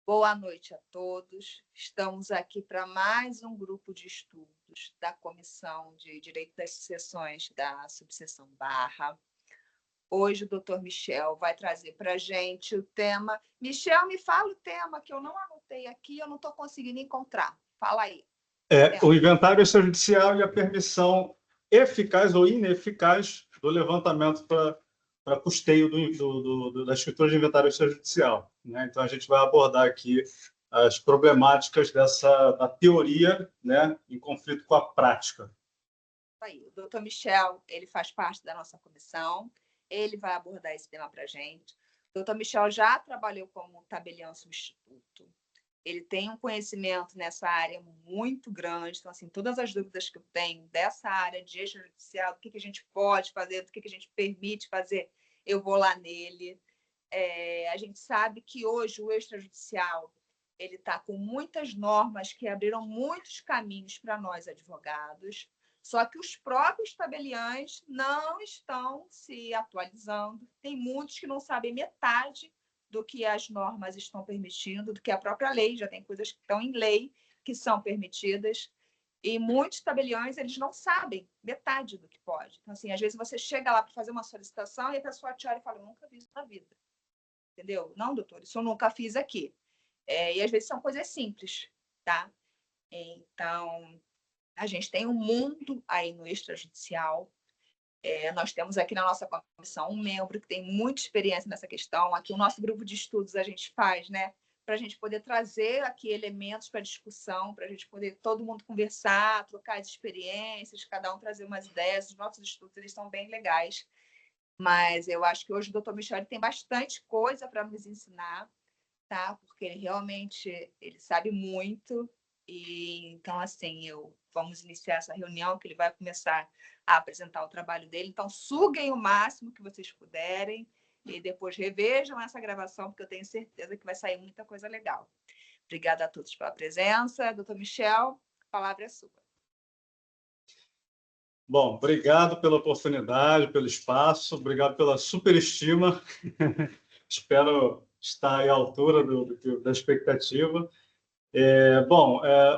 Boa noite a todos. Estamos aqui para mais um grupo de estudos da Comissão de Direito das Sucessões da Subseção Barra. Hoje o doutor Michel vai trazer para a gente o tema. Michel, me fala o tema, que eu não anotei aqui, eu não estou conseguindo encontrar. Fala aí. O inventário extrajudicial e a permissão eficaz ou ineficaz do levantamento para custeio da escritura de inventário extrajudicial, né? Então, a gente vai abordar aqui as problemáticas da teoria, né, em conflito com a prática. Aí, o doutor Michel, ele faz parte da nossa comissão, ele vai abordar esse tema para a gente. O doutor Michel já trabalhou como tabelião substituto. Ele tem um conhecimento nessa área muito grande. Então, assim, todas as dúvidas que eu tenho dessa área de extrajudicial, do que a gente pode fazer, do que a gente permite fazer, eu vou lá nele. A gente sabe que hoje o extrajudicial ele está com muitas normas que abriram muitos caminhos para nós advogados, só que os próprios tabeliães não estão se atualizando. Tem muitos que não sabem metade do que as normas estão permitindo, do que a própria lei, já tem coisas que estão em lei que são permitidas, e muitos tabeliões, eles não sabem metade do que pode. Então, assim, às vezes você chega lá para fazer uma solicitação e a pessoa te olha e fala, eu nunca vi isso na vida. Entendeu? Não, doutor, isso eu nunca fiz aqui. E às vezes são coisas simples, tá? Então, a gente tem um mundo aí no extrajudicial. Nós temos aqui na nossa comissão um membro que tem muita experiência nessa questão. Aqui o nosso grupo de estudos a gente faz, né? Para a gente poder trazer aqui elementos para discussão, para a gente poder todo mundo conversar, trocar as experiências, cada um trazer umas ideias. Os nossos estudos eles são bem legais. Mas eu acho que hoje o doutor Michel tem bastante coisa para nos ensinar, tá? Porque ele realmente ele sabe muito. E então, assim, vamos iniciar essa reunião, que ele vai começar a apresentar o trabalho dele. Então, suguem o máximo que vocês puderem e depois revejam essa gravação, porque eu tenho certeza que vai sair muita coisa legal. Obrigada a todos pela presença. Doutor Michel, a palavra é sua. Bom, obrigado pela oportunidade, pelo espaço, obrigado pela superestima. Espero estar à altura da expectativa.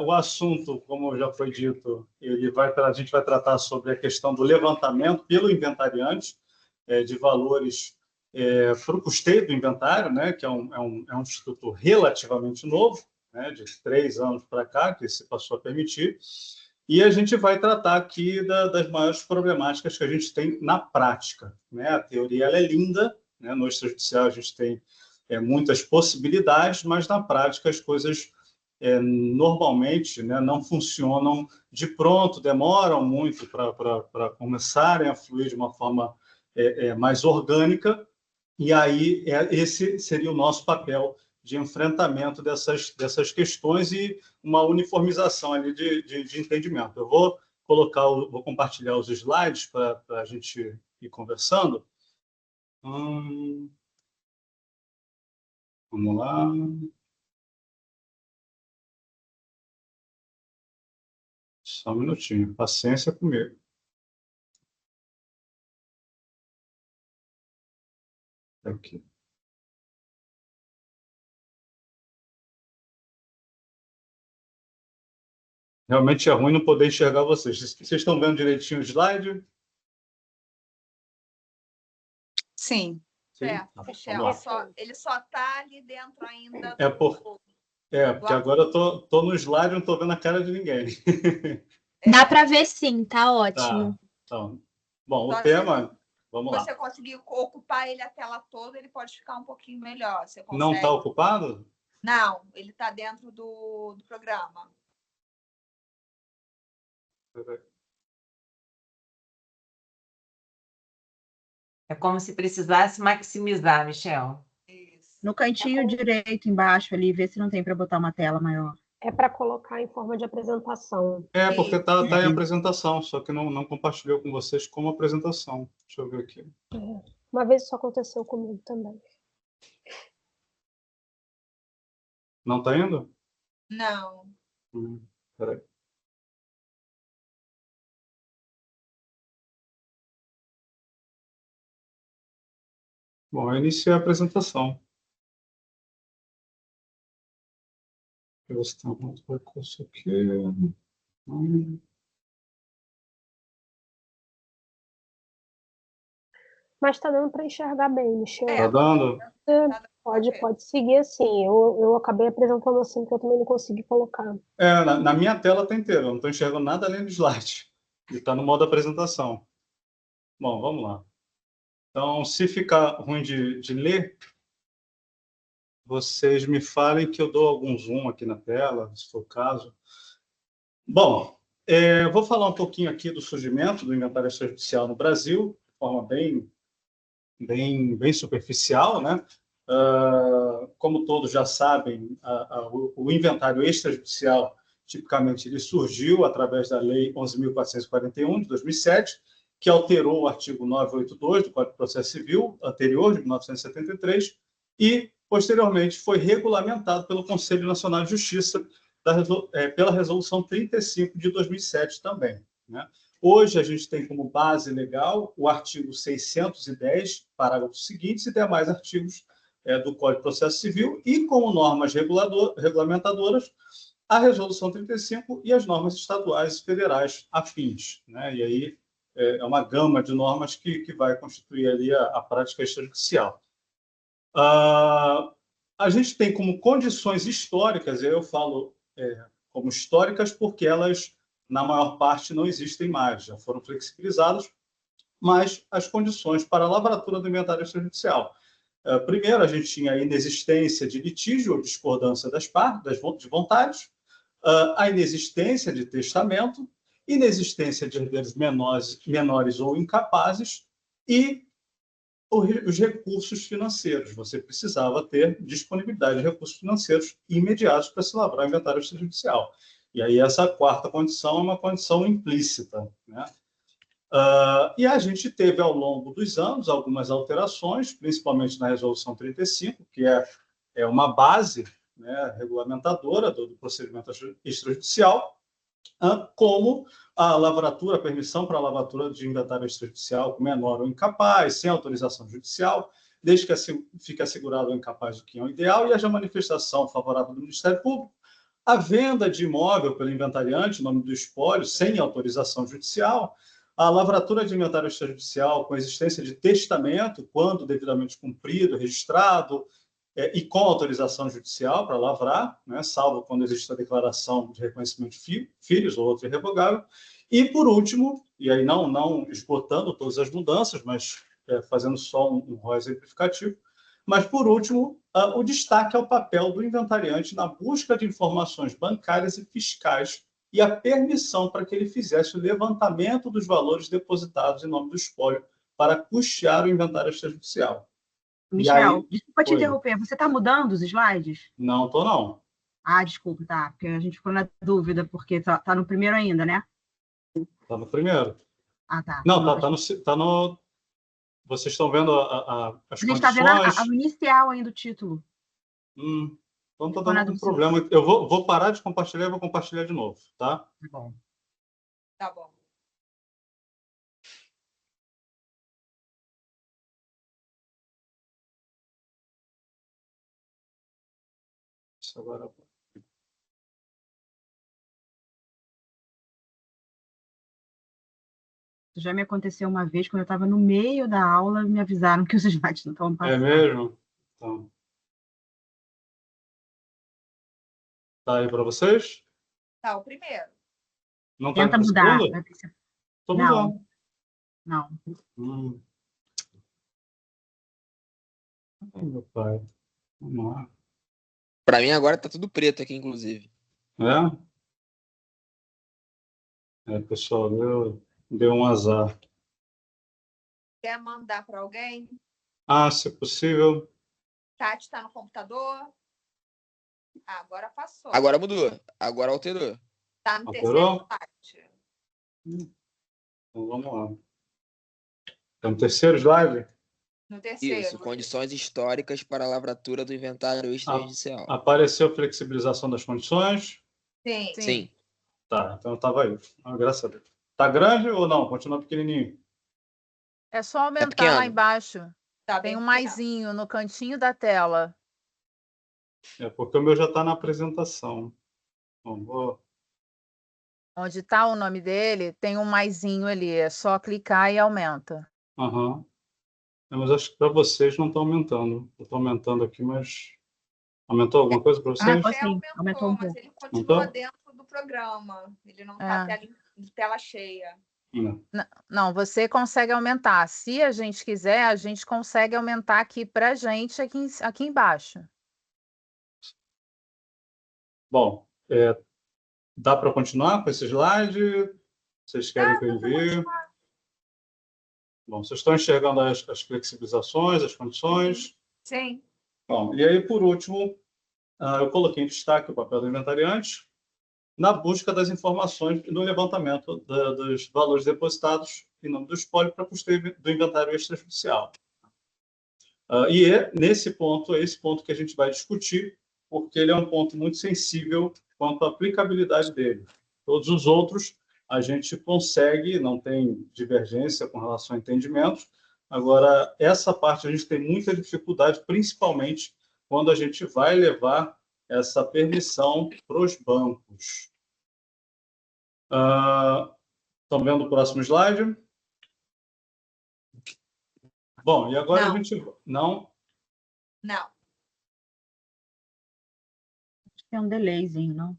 O assunto, como já foi dito, a gente vai tratar sobre a questão do levantamento pelo inventariante de valores para o custeio do inventário, né, que é um instituto relativamente novo, né, de 3 anos para cá, que se passou a permitir. E a gente vai tratar aqui das maiores problemáticas que a gente tem na prática, né? A teoria ela é linda, né? No extrajudicial a gente tem muitas possibilidades, mas na prática as coisas normalmente, né, não funcionam de pronto, demoram muito para começarem a fluir de uma forma mais orgânica, e aí esse seria o nosso papel de enfrentamento dessas questões e uma uniformização ali de entendimento. Eu vou vou compartilhar os slides para a gente ir conversando. Vamos lá. Só um minutinho, paciência comigo. Aqui. Realmente é ruim não poder enxergar vocês. Vocês estão vendo direitinho o slide? Sim. Ele só está ali dentro ainda porque agora eu tô no slide e não estou vendo a cara de ninguém. Dá para ver sim, tá ótimo. Tá. Então, bom, o tema, vamos lá. Se você conseguir ocupar ele a tela toda, ele pode ficar um pouquinho melhor. Você consegue? Não está ocupado? Não, ele está dentro do programa. É como se precisasse maximizar, Michel. Isso. No cantinho direito embaixo ali, vê se não tem para botar uma tela maior. É para colocar em forma de apresentação. Porque está em apresentação, só que não compartilhou com vocês como apresentação. Deixa eu ver aqui. Uma vez isso aconteceu comigo também. Não está indo? Não. Peraí. Bom, eu iniciei a apresentação. Eu ver se tem algum outro recurso aqui. Mas está dando para enxergar bem, Michel. Tá dando? Pode seguir assim. Eu acabei apresentando assim, porque eu também não consegui colocar. Na minha tela está inteira, eu não estou enxergando nada além do slide. E está no modo apresentação. Bom, vamos lá. Então, se ficar ruim de ler, vocês me falem que eu dou algum zoom aqui na tela, se for o caso. Bom, eu vou falar um pouquinho aqui do surgimento do inventário extrajudicial no Brasil, de forma bem superficial, né? Como todos já sabem, o inventário extrajudicial, tipicamente, ele surgiu através da Lei 11.441, de 2007, que alterou o artigo 982 do Código de Processo Civil, anterior, de 1973, e, posteriormente, foi regulamentado pelo Conselho Nacional de Justiça pela Resolução 35 de 2007 também, né? Hoje, a gente tem como base legal o artigo 610, parágrafos seguintes, e demais artigos do Código de Processo Civil, e como normas regulamentadoras, a Resolução 35 e as normas estaduais e federais afins, né? E aí é uma gama de normas que vai constituir ali a prática extrajudicial. A gente tem como condições históricas, e eu falo como históricas porque elas, na maior parte, não existem mais, já foram flexibilizadas, mas as condições para a lavratura do inventário extrajudicial. Primeiro, a gente tinha a inexistência de litígio ou discordância de vontades, a inexistência de testamento, inexistência de herdeiros menores ou incapazes e os recursos financeiros. Você precisava ter disponibilidade de recursos financeiros imediatos para se lavrar o inventário extrajudicial. E aí essa quarta condição é uma condição implícita, né? E a gente teve, ao longo dos anos, algumas alterações, principalmente na Resolução 35, que é uma base, né, regulamentadora do procedimento extrajudicial, como a lavratura, a permissão para a lavratura de inventário extrajudicial com menor ou incapaz, sem autorização judicial, desde que fique assegurado o incapaz do quinhão ideal, e haja manifestação favorável do Ministério Público, a venda de imóvel pelo inventariante, em nome do espólio, sem autorização judicial, a lavratura de inventário extrajudicial com existência de testamento, quando devidamente cumprido, registrado, e com autorização judicial para lavrar, né, salvo quando existe a declaração de reconhecimento de filhos ou outro irrevogável. E, por último, e aí não esgotando todas as mudanças, mas fazendo só um rol exemplificativo, mas, por último, o destaque ao papel do inventariante na busca de informações bancárias e fiscais e a permissão para que ele fizesse o levantamento dos valores depositados em nome do espólio para custear o inventário extrajudicial. Michel, desculpa te Oi. interromper. Você está mudando os slides? Não estou, não. Ah, desculpa, tá. Porque a gente ficou na dúvida, porque tá no primeiro ainda, né? Está no primeiro. Ah, tá. Não, tá no... Vocês estão vendo as A gente condições? está vendo o inicial ainda do título. Então está dando algum problema. Eu vou parar de compartilhar e vou compartilhar de novo, tá? Tá bom. Tá bom. Isso agora... Isso já me aconteceu uma vez, quando eu estava no meio da aula, me avisaram que os slides não estavam É passando. mesmo? Então... Tá aí para vocês? Tá, o primeiro. Não tá Tenta no mudar. segundo? Vai ver se- Tô Não. mudando. Não. Ai, meu pai. Vamos lá. Pra mim agora tá tudo preto aqui, inclusive. Pessoal, deu um azar. Quer mandar para alguém? Se possível. Tati está no computador? Agora passou. Agora mudou. Agora alterou. Tá no Alterou? terceiro slide. Então vamos lá. Tá no terceiro slide? No terceiro. Isso, condições históricas para a lavratura do inventário extrajudicial. Apareceu flexibilização das condições? Sim. Sim. Tá, então estava aí. Graças a Deus. Tá grande ou não? Continua pequenininho? É só aumentar pequeno. lá embaixo. Tá Tem bem um pequeno. maisinho no cantinho da tela. Porque o meu já está na apresentação. Bom, vou... Onde está o nome dele, tem um maisinho ali. É só clicar e aumenta. Aham. Mas acho que para vocês não está aumentando. Eu estou aumentando aqui, mas... Aumentou alguma coisa para vocês? Até sim, aumentou um mas pouco. ele continua Aumentou? dentro do programa. Ele não está tela cheia. Não. Não, você consegue aumentar. Se a gente quiser, a gente consegue aumentar aqui para a gente, aqui embaixo. Bom, dá para continuar com esse slide? Vocês querem que eu envie? Bom, vocês estão enxergando as flexibilizações, as condições? Sim. Bom, e aí, por último, eu coloquei em destaque o papel do inventariante na busca das informações e no levantamento dos valores depositados em nome do espólio para custeio do inventário extrajudicial. E esse ponto que a gente vai discutir, porque ele é um ponto muito sensível quanto à aplicabilidade dele. Todos os outros a gente consegue, não tem divergência com relação a entendimentos. Agora, essa parte a gente tem muita dificuldade, principalmente quando a gente vai levar essa permissão para os bancos. Estão vendo o próximo slide? Bom, e agora Não. a gente... Não? Não. Tem um delayzinho, não?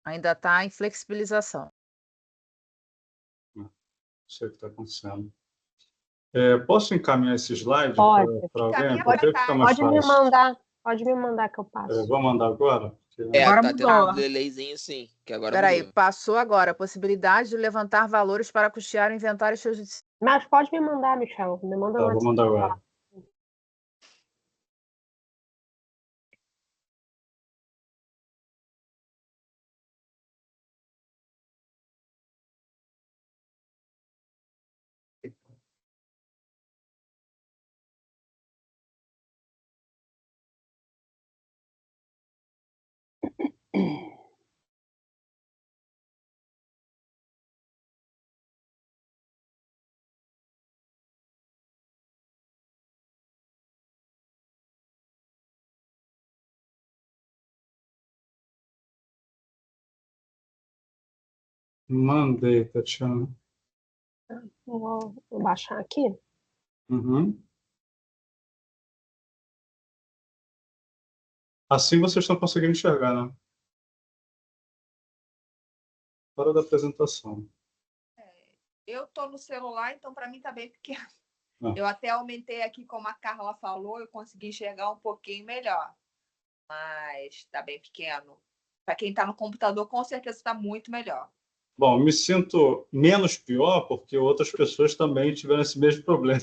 Ainda está em flexibilização. Não sei o que está acontecendo. Posso encaminhar esse slide Pode. para alguém? Encaminha Porque pra fica mais Pode me mandar que eu passo. Vou mandar agora. Agora Tá mudou. tendo um delayzinho, sim, que agora Espera aí, mudou. passou agora a possibilidade de levantar valores para custear o inventário extrajudicial. Mas pode me mandar, Michel. Me manda no Vou WhatsApp. mandar agora. Mandei, Tatiana. Vou baixar aqui. Uhum. Assim vocês estão conseguindo enxergar, né? Fora da apresentação. Eu estou no celular, então para mim está bem pequeno. Ah. Eu até aumentei aqui, como a Carla falou, eu consegui enxergar um pouquinho melhor. Mas está bem pequeno. Para quem está no computador, com certeza está muito melhor. Bom, me sinto menos pior porque outras pessoas também tiveram esse mesmo problema.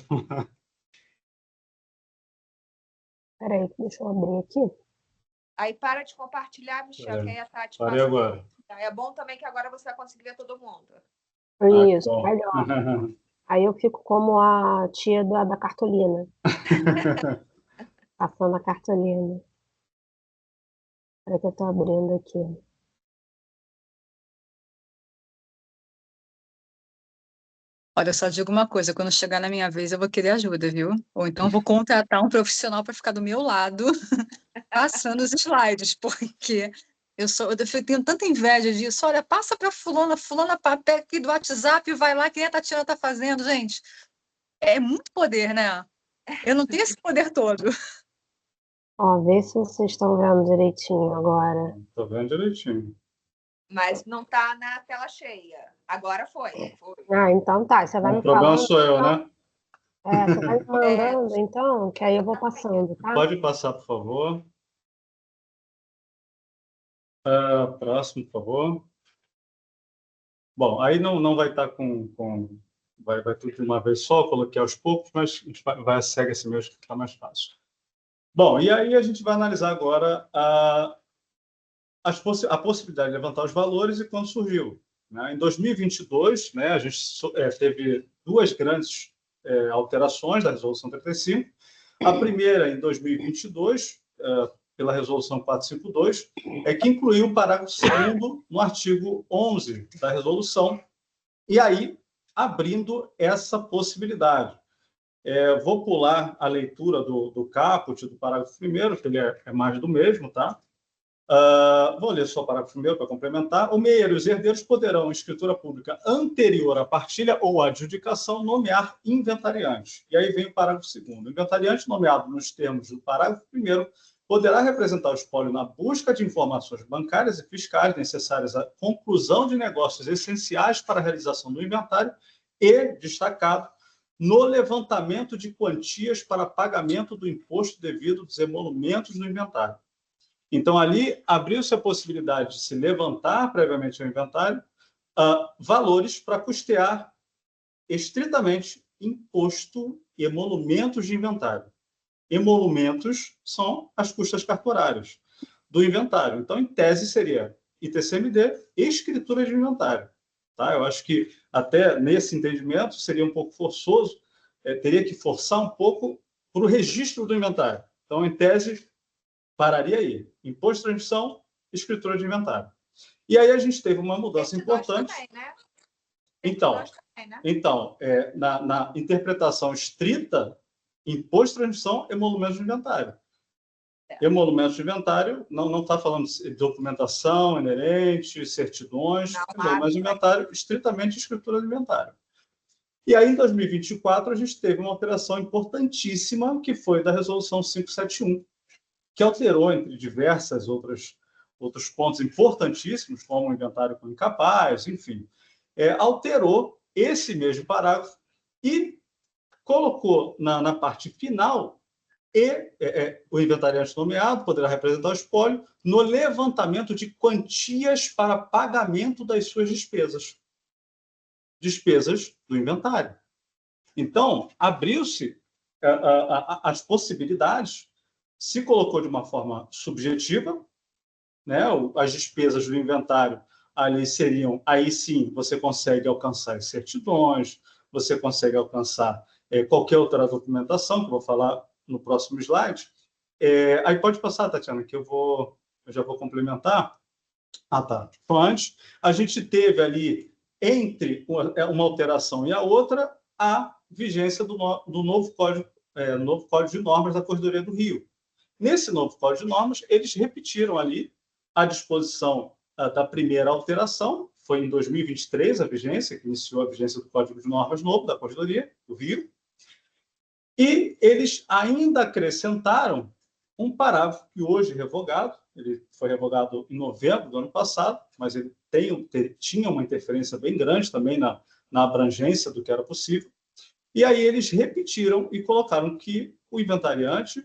Espera aí, deixa eu abrir aqui. Aí para de compartilhar, Michel, que aí a Tati Parei passa. agora. É bom também que agora você vai conseguir ver todo mundo. Isso, Bom. melhor. Aí eu fico como a tia da cartolina. Passando a cartolina. Espera que eu tô abrindo aqui. Olha, eu só digo uma coisa, quando chegar na minha vez eu vou querer ajuda, viu? Ou então eu vou contratar um profissional para ficar do meu lado, passando os slides, porque eu tenho tanta inveja disso. Olha, passa para fulana pega aqui do WhatsApp e vai lá, que nem a Tatiana está fazendo, gente. É muito poder, né? Eu não tenho esse poder todo. Ó, vê se vocês estão vendo direitinho agora. Estou vendo direitinho. Mas não está na tela cheia. Agora foi. Ah, então tá. Você vai O me problema falando. sou eu, né? Você vai me mandando, então, que aí eu vou passando, tá? Pode passar, por favor. Próximo, por favor. Bom, aí não vai estar vai tudo de uma vez só, coloquei aos poucos, mas a gente segue esse mesmo que fica mais fácil. Bom, e aí a gente vai analisar agora a possibilidade de levantar os valores e quando surgiu. Né? Em 2022, né, a gente teve duas grandes alterações da Resolução 35. A primeira, em 2022, pela Resolução 452, que incluiu o parágrafo 2º no artigo 11 da Resolução, e aí abrindo essa possibilidade. Vou pular a leitura do caput, do parágrafo 1º, que ele é mais do mesmo, tá? Vou ler só o parágrafo primeiro para complementar. O meieiro e os herdeiros poderão, em escritura pública anterior à partilha ou adjudicação, nomear inventariante. E aí vem o parágrafo segundo. O inventariante nomeado nos termos do parágrafo primeiro poderá representar o espólio na busca de informações bancárias e fiscais necessárias à conclusão de negócios essenciais para a realização do inventário e, destacado, no levantamento de quantias para pagamento do imposto devido dos emolumentos no inventário. Então, ali, abriu-se a possibilidade de se levantar previamente ao inventário valores para custear estritamente imposto e emolumentos de inventário. Emolumentos são as custas cartorárias do inventário. Então, em tese, seria ITCMD e escritura de inventário. Tá? Eu acho que, até nesse entendimento, seria um pouco forçoso, teria que forçar um pouco para o registro do inventário. Então, em tese, pararia aí. Imposto de transmissão, escritura de inventário. E aí a gente teve uma mudança importante. Também, né? Então, na interpretação estrita, imposto de transmissão, emolumentos de inventário. Emolumentos de inventário, não está falando de documentação inerente, certidões, emolumentos de inventário, estritamente escritura de inventário. E aí, em 2024, a gente teve uma alteração importantíssima, que foi da Resolução 571, que alterou, entre diversas outros pontos importantíssimos, como o inventário com incapaz, enfim, alterou esse mesmo parágrafo e colocou na parte final o inventariante nomeado poderá representar o espólio no levantamento de quantias para pagamento das suas despesas do inventário. Então, abriu-se as possibilidades, se colocou de uma forma subjetiva, né? As despesas do inventário ali seriam, aí sim, você consegue alcançar as certidões, você consegue alcançar qualquer outra documentação, que eu vou falar no próximo slide. Aí pode passar, Tatiana, que eu já vou complementar. Tá. Então, antes, a gente teve ali, entre uma alteração e a outra, a vigência do novo Código de Normas da Corredoria do Rio. Nesse novo Código de Normas, eles repetiram ali a disposição da primeira alteração, foi em 2023 a vigência, que iniciou a vigência do Código de Normas novo da Corredoria do Rio, e eles ainda acrescentaram um parágrafo que hoje é revogado, ele foi revogado em novembro do ano passado, mas ele tinha uma interferência bem grande também na abrangência do que era possível, e aí eles repetiram e colocaram que o inventariante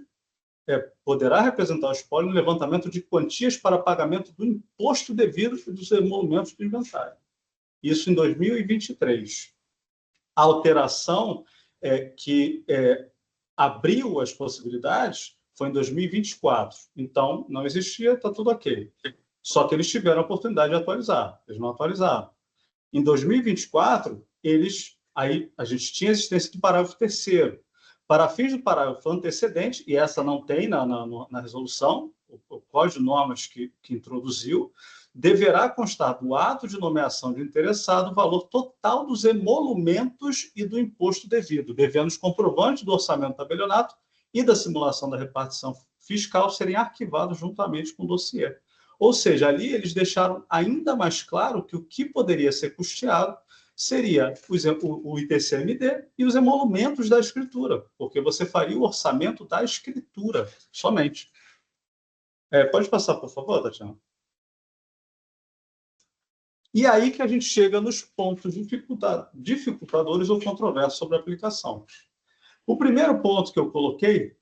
poderá representar o espólio no levantamento de quantias para pagamento do imposto devido e dos emolumentos do inventário. Isso em 2023. A alteração que abriu as possibilidades foi em 2024. Então, não existia, está tudo ok. Só que eles tiveram a oportunidade de atualizar. Eles não atualizaram. Em 2024, aí a gente tinha a existência do parágrafo 3º. Para fins do parágrafo antecedente, e essa não tem na resolução, o Código de Normas que introduziu, deverá constar do ato de nomeação de interessado o valor total dos emolumentos e do imposto devido, devendo os comprovantes do orçamento do tabelionato e da simulação da repartição fiscal serem arquivados juntamente com o dossiê. Ou seja, ali eles deixaram ainda mais claro que o que poderia ser custeado seria o ITCMD e os emolumentos da escritura, porque você faria o orçamento da escritura somente. Pode passar, por favor, Tatiana? E aí que a gente chega nos pontos dificultadores ou controversos sobre a aplicação. O primeiro ponto que eu coloquei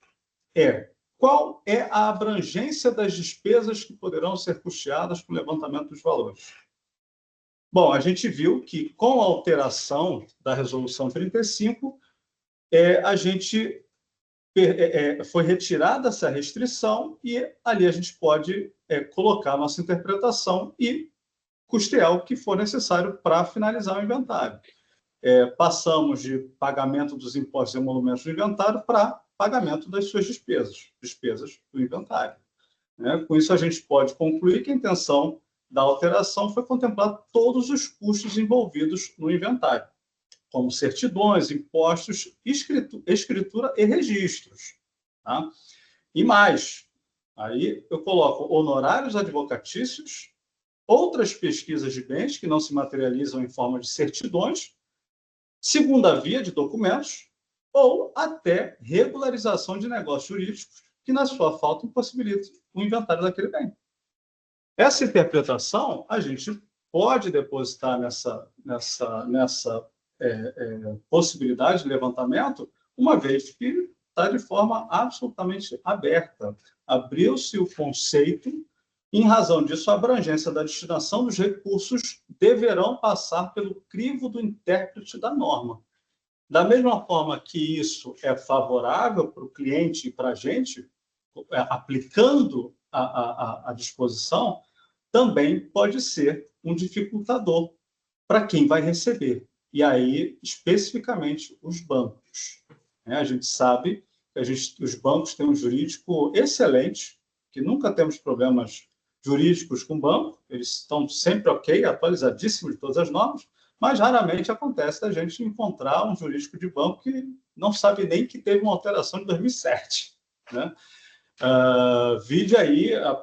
qual é a abrangência das despesas que poderão ser custeadas com o levantamento dos valores. Bom, a gente viu que, com a alteração da Resolução 35, foi retirada essa restrição e ali a gente pode colocar a nossa interpretação e custear o que for necessário para finalizar o inventário. Passamos de pagamento dos impostos e emolumentos do inventário para pagamento das suas despesas do inventário. Com isso, a gente pode concluir que a intenção da alteração foi contemplar todos os custos envolvidos no inventário, como certidões, impostos, escritura e registros. Tá? E mais, Aí eu coloco honorários advocatícios, outras pesquisas de bens que não se materializam em forma de certidões, segunda via de documentos, ou até regularização de negócios jurídicos que, na sua falta, impossibilitam o inventário daquele bem. Essa interpretação a gente pode depositar nessa possibilidade de levantamento, uma vez que está de forma absolutamente aberta. Abriu-se o conceito, em razão disso, a abrangência da destinação dos recursos deverão passar pelo crivo do intérprete da norma. Da mesma forma que isso é favorável para o cliente e para a gente, aplicando a disposição, também pode ser um dificultador para quem vai receber. E aí, especificamente, os bancos. A gente sabe que os bancos têm um jurídico excelente, que nunca temos problemas jurídicos com o banco, eles estão sempre ok, atualizadíssimos de todas as normas, mas raramente acontece da gente encontrar um jurídico de banco que não sabe nem que teve uma alteração de 2007. Né? Vide aí o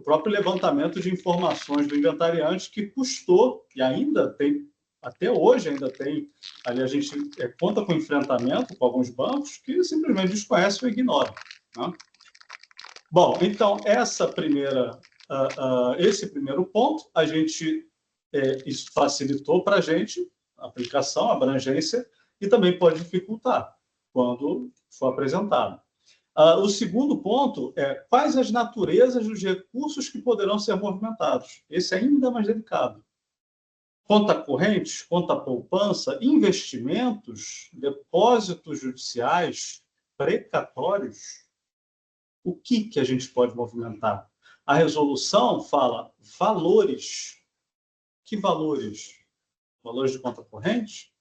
próprio levantamento de informações do inventariante que custou, e ainda tem, até hoje ainda tem, ali a gente conta com enfrentamento com alguns bancos que simplesmente desconhecem ou ignoram. Né? Bom, então, esse primeiro ponto, isso facilitou para a gente a aplicação, a abrangência, e também pode dificultar quando for apresentado. O segundo ponto é quais as naturezas dos recursos que poderão ser movimentados. Esse é ainda mais delicado. Conta corrente, conta poupança, investimentos, depósitos judiciais, precatórios. O que a gente pode movimentar? A resolução fala valores. Que valores? Valores de conta corrente?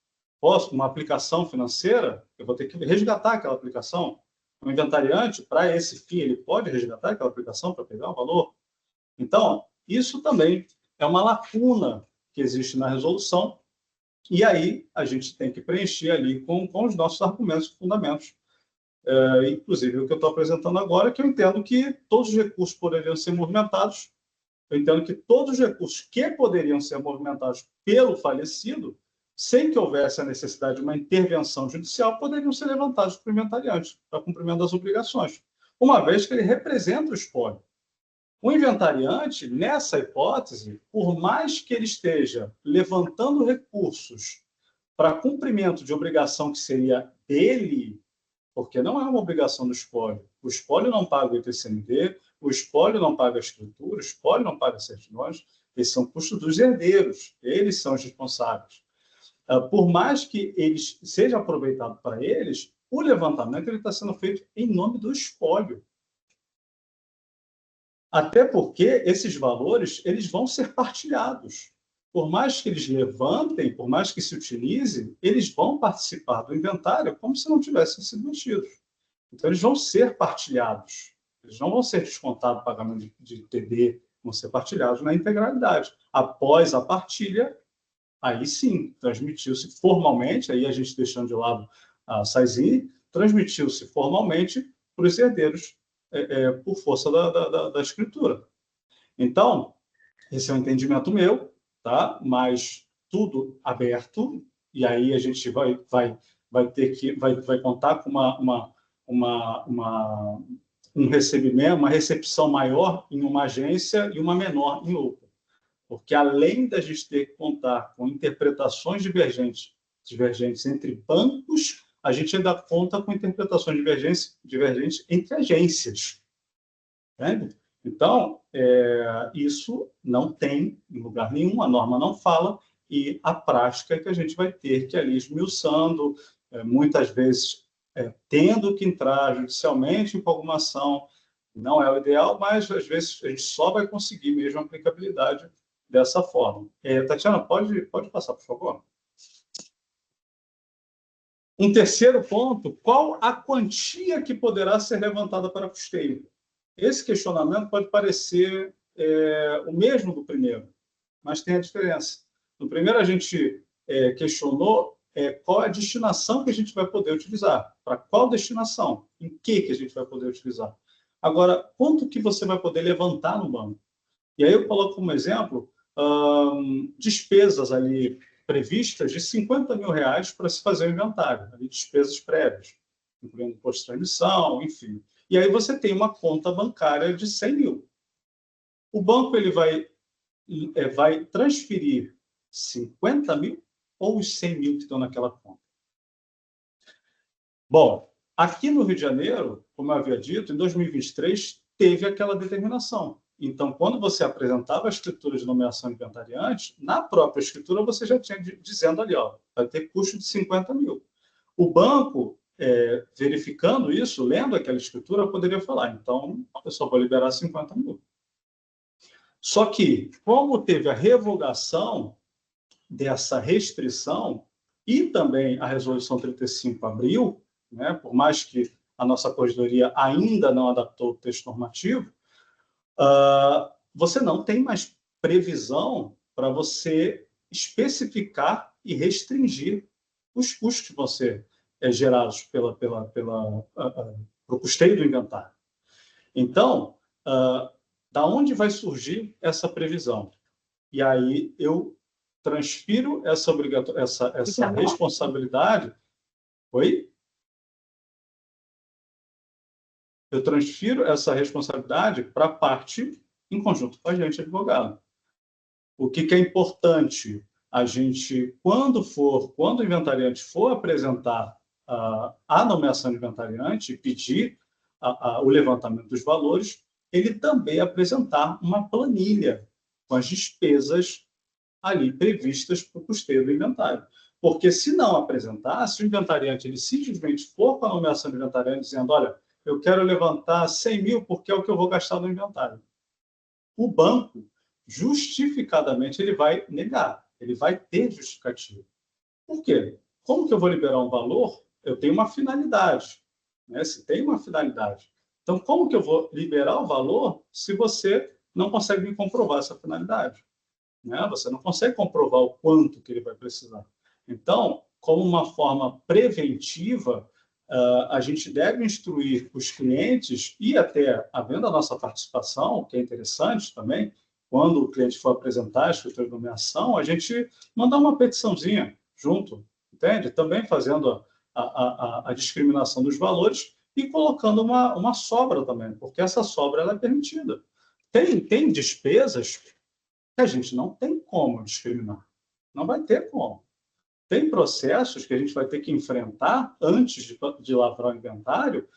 Uma aplicação financeira? Eu vou ter que resgatar aquela aplicação. O inventariante, para esse fim, ele pode resgatar aquela aplicação para pegar o valor? Então, isso também é uma lacuna que existe na resolução, e aí a gente tem que preencher ali com os nossos argumentos e fundamentos. Inclusive, o que eu estou apresentando agora, que eu entendo que todos os recursos poderiam ser movimentados, eu entendo que todos os recursos que poderiam ser movimentados pelo falecido, sem que houvesse a necessidade de uma intervenção judicial, poderiam ser levantados para o inventariante, para cumprimento das obrigações, uma vez que ele representa o espólio. O inventariante, nessa hipótese, por mais que ele esteja levantando recursos para cumprimento de obrigação que seria dele, porque não é uma obrigação do espólio. O espólio não paga o ITCMD, o espólio não paga a escritura, o espólio não paga certidões, esses são custos dos herdeiros, eles são os responsáveis. Por mais que eles seja aproveitado para eles, o levantamento está sendo feito em nome do espólio. Até porque esses valores eles vão ser partilhados. Por mais que eles levantem, por mais que se utilizem, eles vão participar do inventário como se não tivessem sido mexidos. Então, eles vão ser partilhados. Eles não vão ser descontados pagamento de TD, vão ser partilhados na integralidade. Após a partilha, aí sim, transmitiu-se formalmente, aí a gente deixando de lado a SAISI, transmitiu-se formalmente para os herdeiros por força da escritura. Então, esse é um entendimento meu, tá? Mas tudo aberto, e aí a gente vai contar com um recebimento, uma recepção maior em uma agência e uma menor em outra. Porque além da gente ter que contar com interpretações divergentes entre bancos, a gente ainda conta com interpretações divergentes entre agências. Entende? Então, isso não tem em lugar nenhum, a norma não fala, e a prática é que a gente vai ter que ali esmiuçando, muitas vezes tendo que entrar judicialmente com alguma ação, não é o ideal, mas às vezes a gente só vai conseguir mesmo a aplicabilidade dessa forma. Tatiana, pode passar, por favor? Um terceiro ponto, qual a quantia que poderá ser levantada para custeio? Esse questionamento pode parecer o mesmo do primeiro, mas tem a diferença. No primeiro, a gente questionou qual é a destinação que a gente vai poder utilizar. Para qual destinação? Em que a gente vai poder utilizar? Agora, quanto que você vai poder levantar no banco? E aí eu coloco como exemplo despesas ali previstas de R$50 mil para se fazer o inventário, ali, despesas prévias, incluindo imposto de transmissão, enfim. E aí você tem uma conta bancária de 100 mil. O banco ele vai transferir 50 mil ou os 100 mil que estão naquela conta? Bom, aqui no Rio de Janeiro, como eu havia dito, em 2023 teve aquela determinação. Então, quando você apresentava a escritura de nomeação inventariante, na própria escritura você já tinha dizendo ali, ó, vai ter custo de 50 mil. O banco, verificando isso, lendo aquela escritura, poderia falar, então, eu só vou liberar 50 mil. Só que, como teve a revogação dessa restrição e também a resolução 35 abriu, né, por mais que a nossa corregedoria ainda não adaptou o texto normativo, você não tem mais previsão para você especificar e restringir os custos que vão ser gerados pelo custeio do inventário. Então, da onde vai surgir essa previsão? E aí eu transfiro essa responsabilidade. Oi? Eu transfiro essa responsabilidade para a parte em conjunto com a gente, advogado. O que é importante? A gente, quando o inventariante for apresentar a nomeação de inventariante e pedir o levantamento dos valores, ele também apresentar uma planilha com as despesas ali previstas para o custeio do inventário. Porque se não apresentar, se o inventariante ele simplesmente for com a nomeação de inventariante dizendo, olha, eu quero levantar 100 mil porque é o que eu vou gastar no inventário. O banco, justificadamente, ele vai negar. Ele vai ter justificativo. Por quê? Como que eu vou liberar um valor? Eu tenho uma finalidade. Né? Se tem uma finalidade. Então, como que eu vou liberar o valor se você não consegue me comprovar essa finalidade? Né? Você não consegue comprovar o quanto que ele vai precisar. Então, como uma forma preventiva, a gente deve instruir os clientes e até, havendo a nossa participação, que é interessante também, quando o cliente for apresentar a escritura de nomeação, a gente mandar uma petiçãozinha junto, entende? Também fazendo a discriminação dos valores e colocando uma sobra também, porque essa sobra ela é permitida. Tem despesas que a gente não tem como discriminar. Não vai ter como. Tem processos que a gente vai ter que enfrentar antes de lavrar o inventário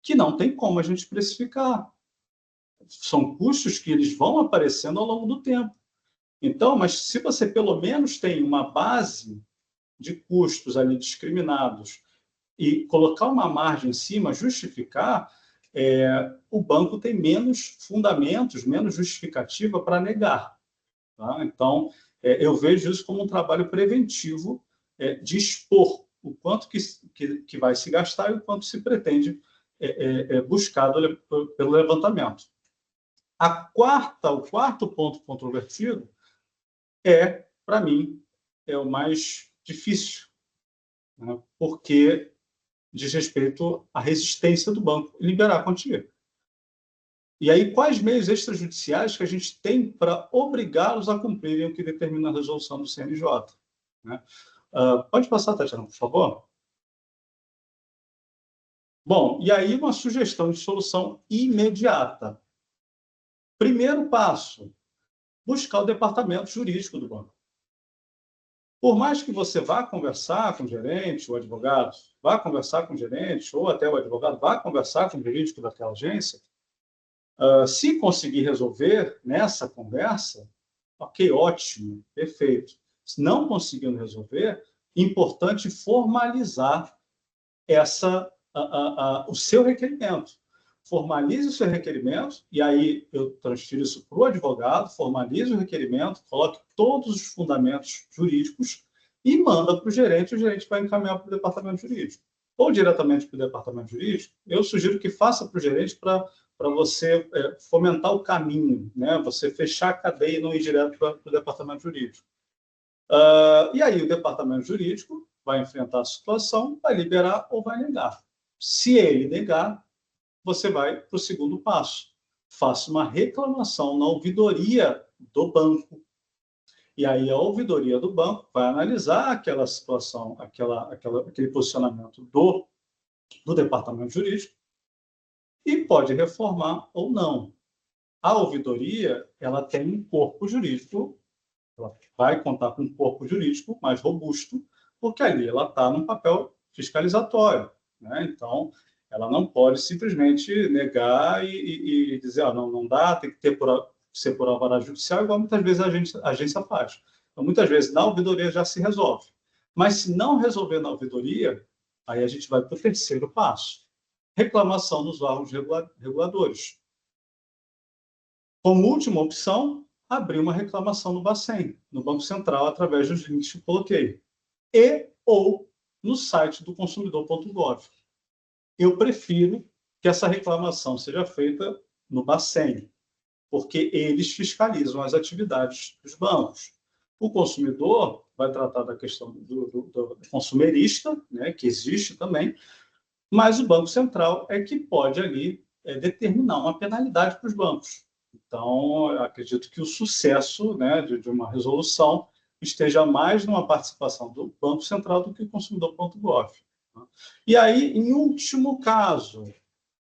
que não tem como a gente precificar. São custos que eles vão aparecendo ao longo do tempo. Então, mas se você pelo menos tem uma base de custos ali discriminados e colocar uma margem em cima, justificar, o banco tem menos fundamentos, menos justificativa para negar. Tá? Então, eu vejo isso como um trabalho preventivo de expor o quanto que vai se gastar e o quanto se pretende buscar pelo levantamento. O quarto ponto controvertido para mim, é o mais difícil, né? Porque diz respeito à resistência do banco em liberar a quantia. E aí, quais meios extrajudiciais que a gente tem para obrigá-los a cumprirem o que determina a resolução do CNJ? Né? Pode passar, Tatiana, por favor? Bom, e aí uma sugestão de solução imediata. Primeiro passo, buscar o departamento jurídico do banco. Por mais que você vá conversar com o gerente, o advogado, vá conversar com o gerente, ou até o advogado vá conversar com o jurídico daquela agência, se conseguir resolver nessa conversa, ok, ótimo, perfeito. Se não conseguindo resolver, importante formalizar o seu requerimento. Formalize o seu requerimento, e aí eu transfiro isso para o advogado, formalize o requerimento, coloque todos os fundamentos jurídicos e manda para o gerente vai encaminhar para o departamento jurídico. Ou diretamente para o departamento jurídico, eu sugiro que faça para o gerente para você fomentar o caminho, né? Você fechar a cadeia e não ir direto para o departamento jurídico. E aí o departamento jurídico vai enfrentar a situação, vai liberar ou vai negar. Se ele negar, você vai para o segundo passo. Faça uma reclamação na ouvidoria do banco. E aí a ouvidoria do banco vai analisar aquela situação, aquele posicionamento do departamento jurídico e pode reformar ou não. A ouvidoria, ela tem um corpo jurídico, ela vai contar com um corpo jurídico mais robusto, porque ali ela está num papel fiscalizatório, né? Então, ela não pode simplesmente negar e dizer, não dá, tem que ser por alvará judicial, igual muitas vezes a agência faz. Então, muitas vezes, na ouvidoria já se resolve. Mas, se não resolver na ouvidoria, aí a gente vai para o terceiro passo. Reclamação nos órgãos reguladores. Como última opção, abrir uma reclamação no Bacen, no Banco Central, através dos links que eu coloquei. Ou no site do consumidor.gov. Eu prefiro que essa reclamação seja feita no Bacen, porque eles fiscalizam as atividades dos bancos. O consumidor vai tratar da questão do consumerista, né, que existe também, mas o Banco Central é que pode ali determinar uma penalidade para os bancos. Então, eu acredito que o sucesso, né, de uma resolução esteja mais numa participação do Banco Central do que o consumidor.gov. E aí, em último caso,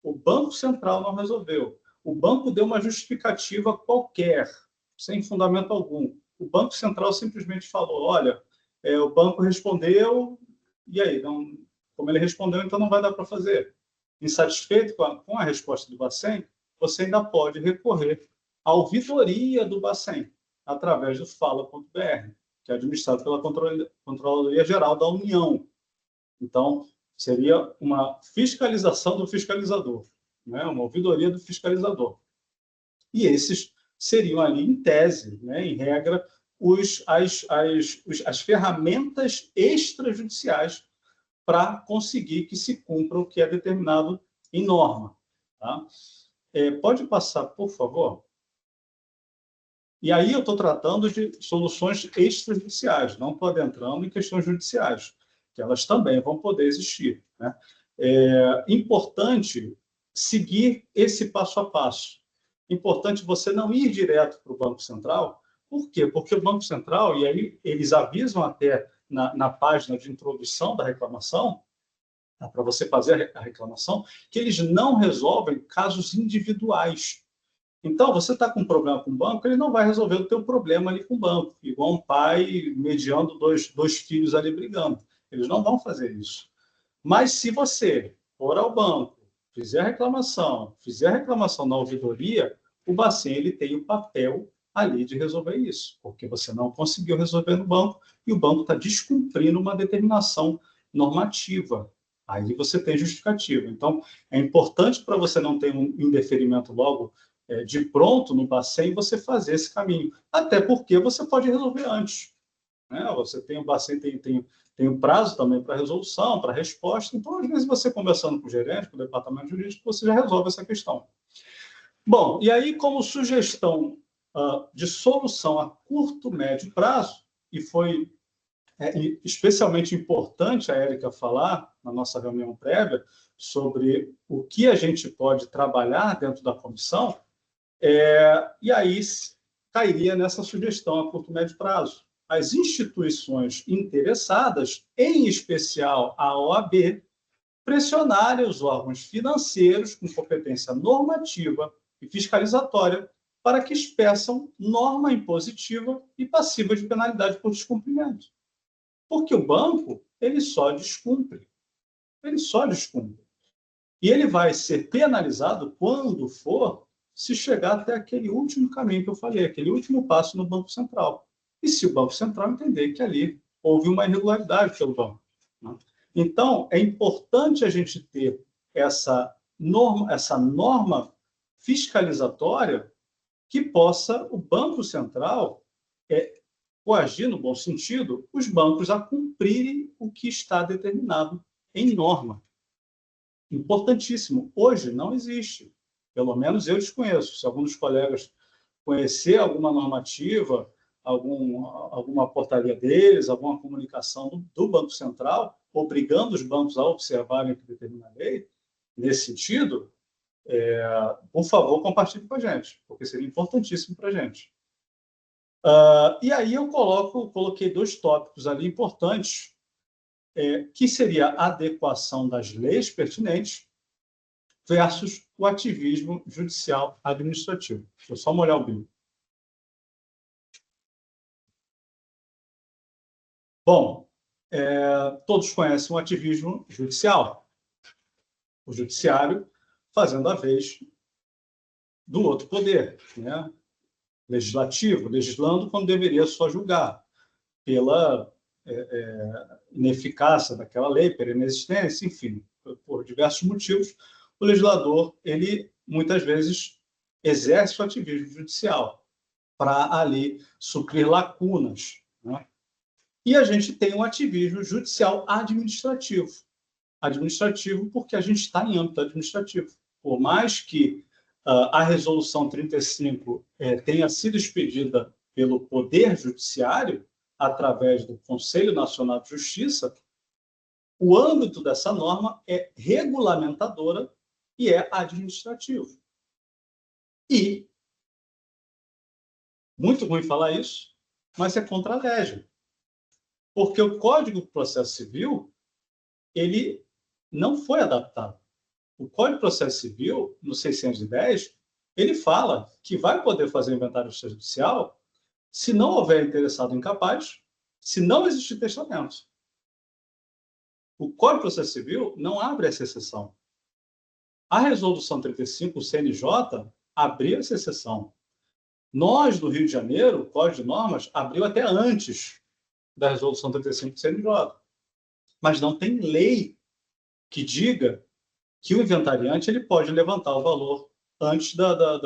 o Banco Central não resolveu. O banco deu uma justificativa qualquer, sem fundamento algum. O Banco Central simplesmente falou, olha, o banco respondeu, e aí? Não, como ele respondeu, então não vai dar para fazer. Insatisfeito com a resposta do Bacen, você ainda pode recorrer à ouvidoria do Bacen, através do fala.br, que é administrado pela Controladoria Geral da União. Então, seria uma fiscalização do fiscalizador, né? Uma ouvidoria do fiscalizador. E esses seriam ali, em tese, né, em regra, as ferramentas extrajudiciais para conseguir que se cumpra o que é determinado em norma. Tá? Pode passar, por favor? E aí eu estou tratando de soluções extrajudiciais, não estou adentrando em questões judiciais, que elas também vão poder existir, né? É importante seguir esse passo a passo. Importante você não ir direto para o Banco Central. Por quê? Porque o Banco Central, e aí eles avisam até na página de introdução da reclamação, para você fazer a reclamação, que eles não resolvem casos individuais. Então, você está com um problema com o banco, ele não vai resolver o teu problema ali com o banco, igual um pai mediando dois filhos ali brigando. Eles não vão fazer isso. Mas se você for ao banco, fizer a reclamação na ouvidoria, o Bacen ele tem o papel ali de resolver isso, porque você não conseguiu resolver no banco e o banco está descumprindo uma determinação normativa. Aí você tem justificativa. Então, é importante para você não ter um indeferimento logo de pronto no Bacen, você fazer esse caminho. Até porque você pode resolver antes, né? Você tem o Bacen, tem um prazo também para resolução, para resposta. Então, às vezes, você conversando com o gerente, com o departamento jurídico, você já resolve essa questão. Bom, e aí, como sugestão de solução a curto, médio prazo, e foi especialmente importante a Érica falar na nossa reunião prévia sobre o que a gente pode trabalhar dentro da comissão, e aí cairia nessa sugestão a curto, médio prazo. As instituições interessadas, em especial a OAB, pressionarem os órgãos financeiros com competência normativa e fiscalizatória para que expeçam norma impositiva e passiva de penalidade por descumprimento. Porque o banco, ele só descumpre. Ele só descumpre. E ele vai ser penalizado quando for se chegar até aquele último caminho que eu falei, aquele último passo no Banco Central. E se o Banco Central entender que ali houve uma irregularidade pelo banco, né? Então, é importante a gente ter essa norma fiscalizatória que possa o Banco Central coagir, no bom sentido, os bancos a cumprirem o que está determinado em norma. Importantíssimo. Hoje não existe. Pelo menos eu desconheço. Se algum dos colegas conhecer alguma normativa, alguma portaria deles, alguma comunicação do Banco Central, obrigando os bancos a observarem o que determina a lei, nesse sentido, por favor, compartilhe com a gente, porque seria importantíssimo para a gente. E aí eu coloquei 2 tópicos ali importantes, que seria a adequação das leis pertinentes versus o ativismo judicial administrativo. Deixa eu só molhar o bico. Bom, todos conhecem o ativismo judicial. O judiciário fazendo a vez do outro poder, né? Legislativo, legislando quando deveria só julgar, pela ineficácia daquela lei, pela inexistência, enfim, por diversos motivos, o legislador, ele muitas vezes exerce o ativismo judicial para ali suprir lacunas, né? E a gente tem um ativismo judicial administrativo. Administrativo porque a gente está em âmbito administrativo. Por mais que a Resolução 35 tenha sido expedida pelo Poder Judiciário, através do Conselho Nacional de Justiça, o âmbito dessa norma é regulamentadora e é administrativo. E, muito ruim falar isso, mas é contra a lei. Porque o Código de Processo Civil, ele não foi adaptado. O Código de Processo Civil, no 610, ele fala que vai poder fazer inventário judicial se não houver interessado incapaz, se não existir testamento. O Código de Processo Civil não abre essa exceção. A Resolução 35, o CNJ, abriu essa exceção. Nós, do Rio de Janeiro, o Código de Normas abriu até antes da Resolução 35 do CNJ. Mas não tem lei que diga que o inventariante ele pode levantar o valor antes da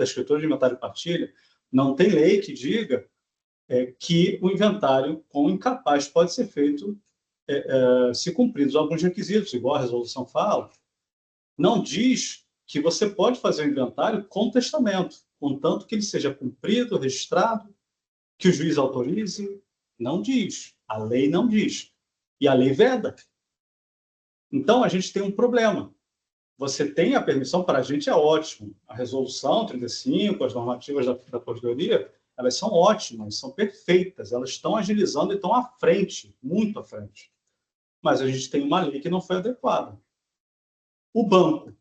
escritura de inventário e partilha. Não tem lei que diga que o inventário com incapaz pode ser feito se cumpridos alguns requisitos, igual a resolução fala. Não diz que você pode fazer o inventário com testamento, contanto que ele seja cumprido, registrado, que o juiz autorize. Não diz. A lei não diz. E a lei veda. Então, a gente tem um problema. Você tem a permissão, para a gente é ótimo. A resolução 35, as normativas da Corregedoria, elas são ótimas, são perfeitas, elas estão agilizando e estão à frente, muito à frente. Mas a gente tem uma lei que não foi adequada. O banco,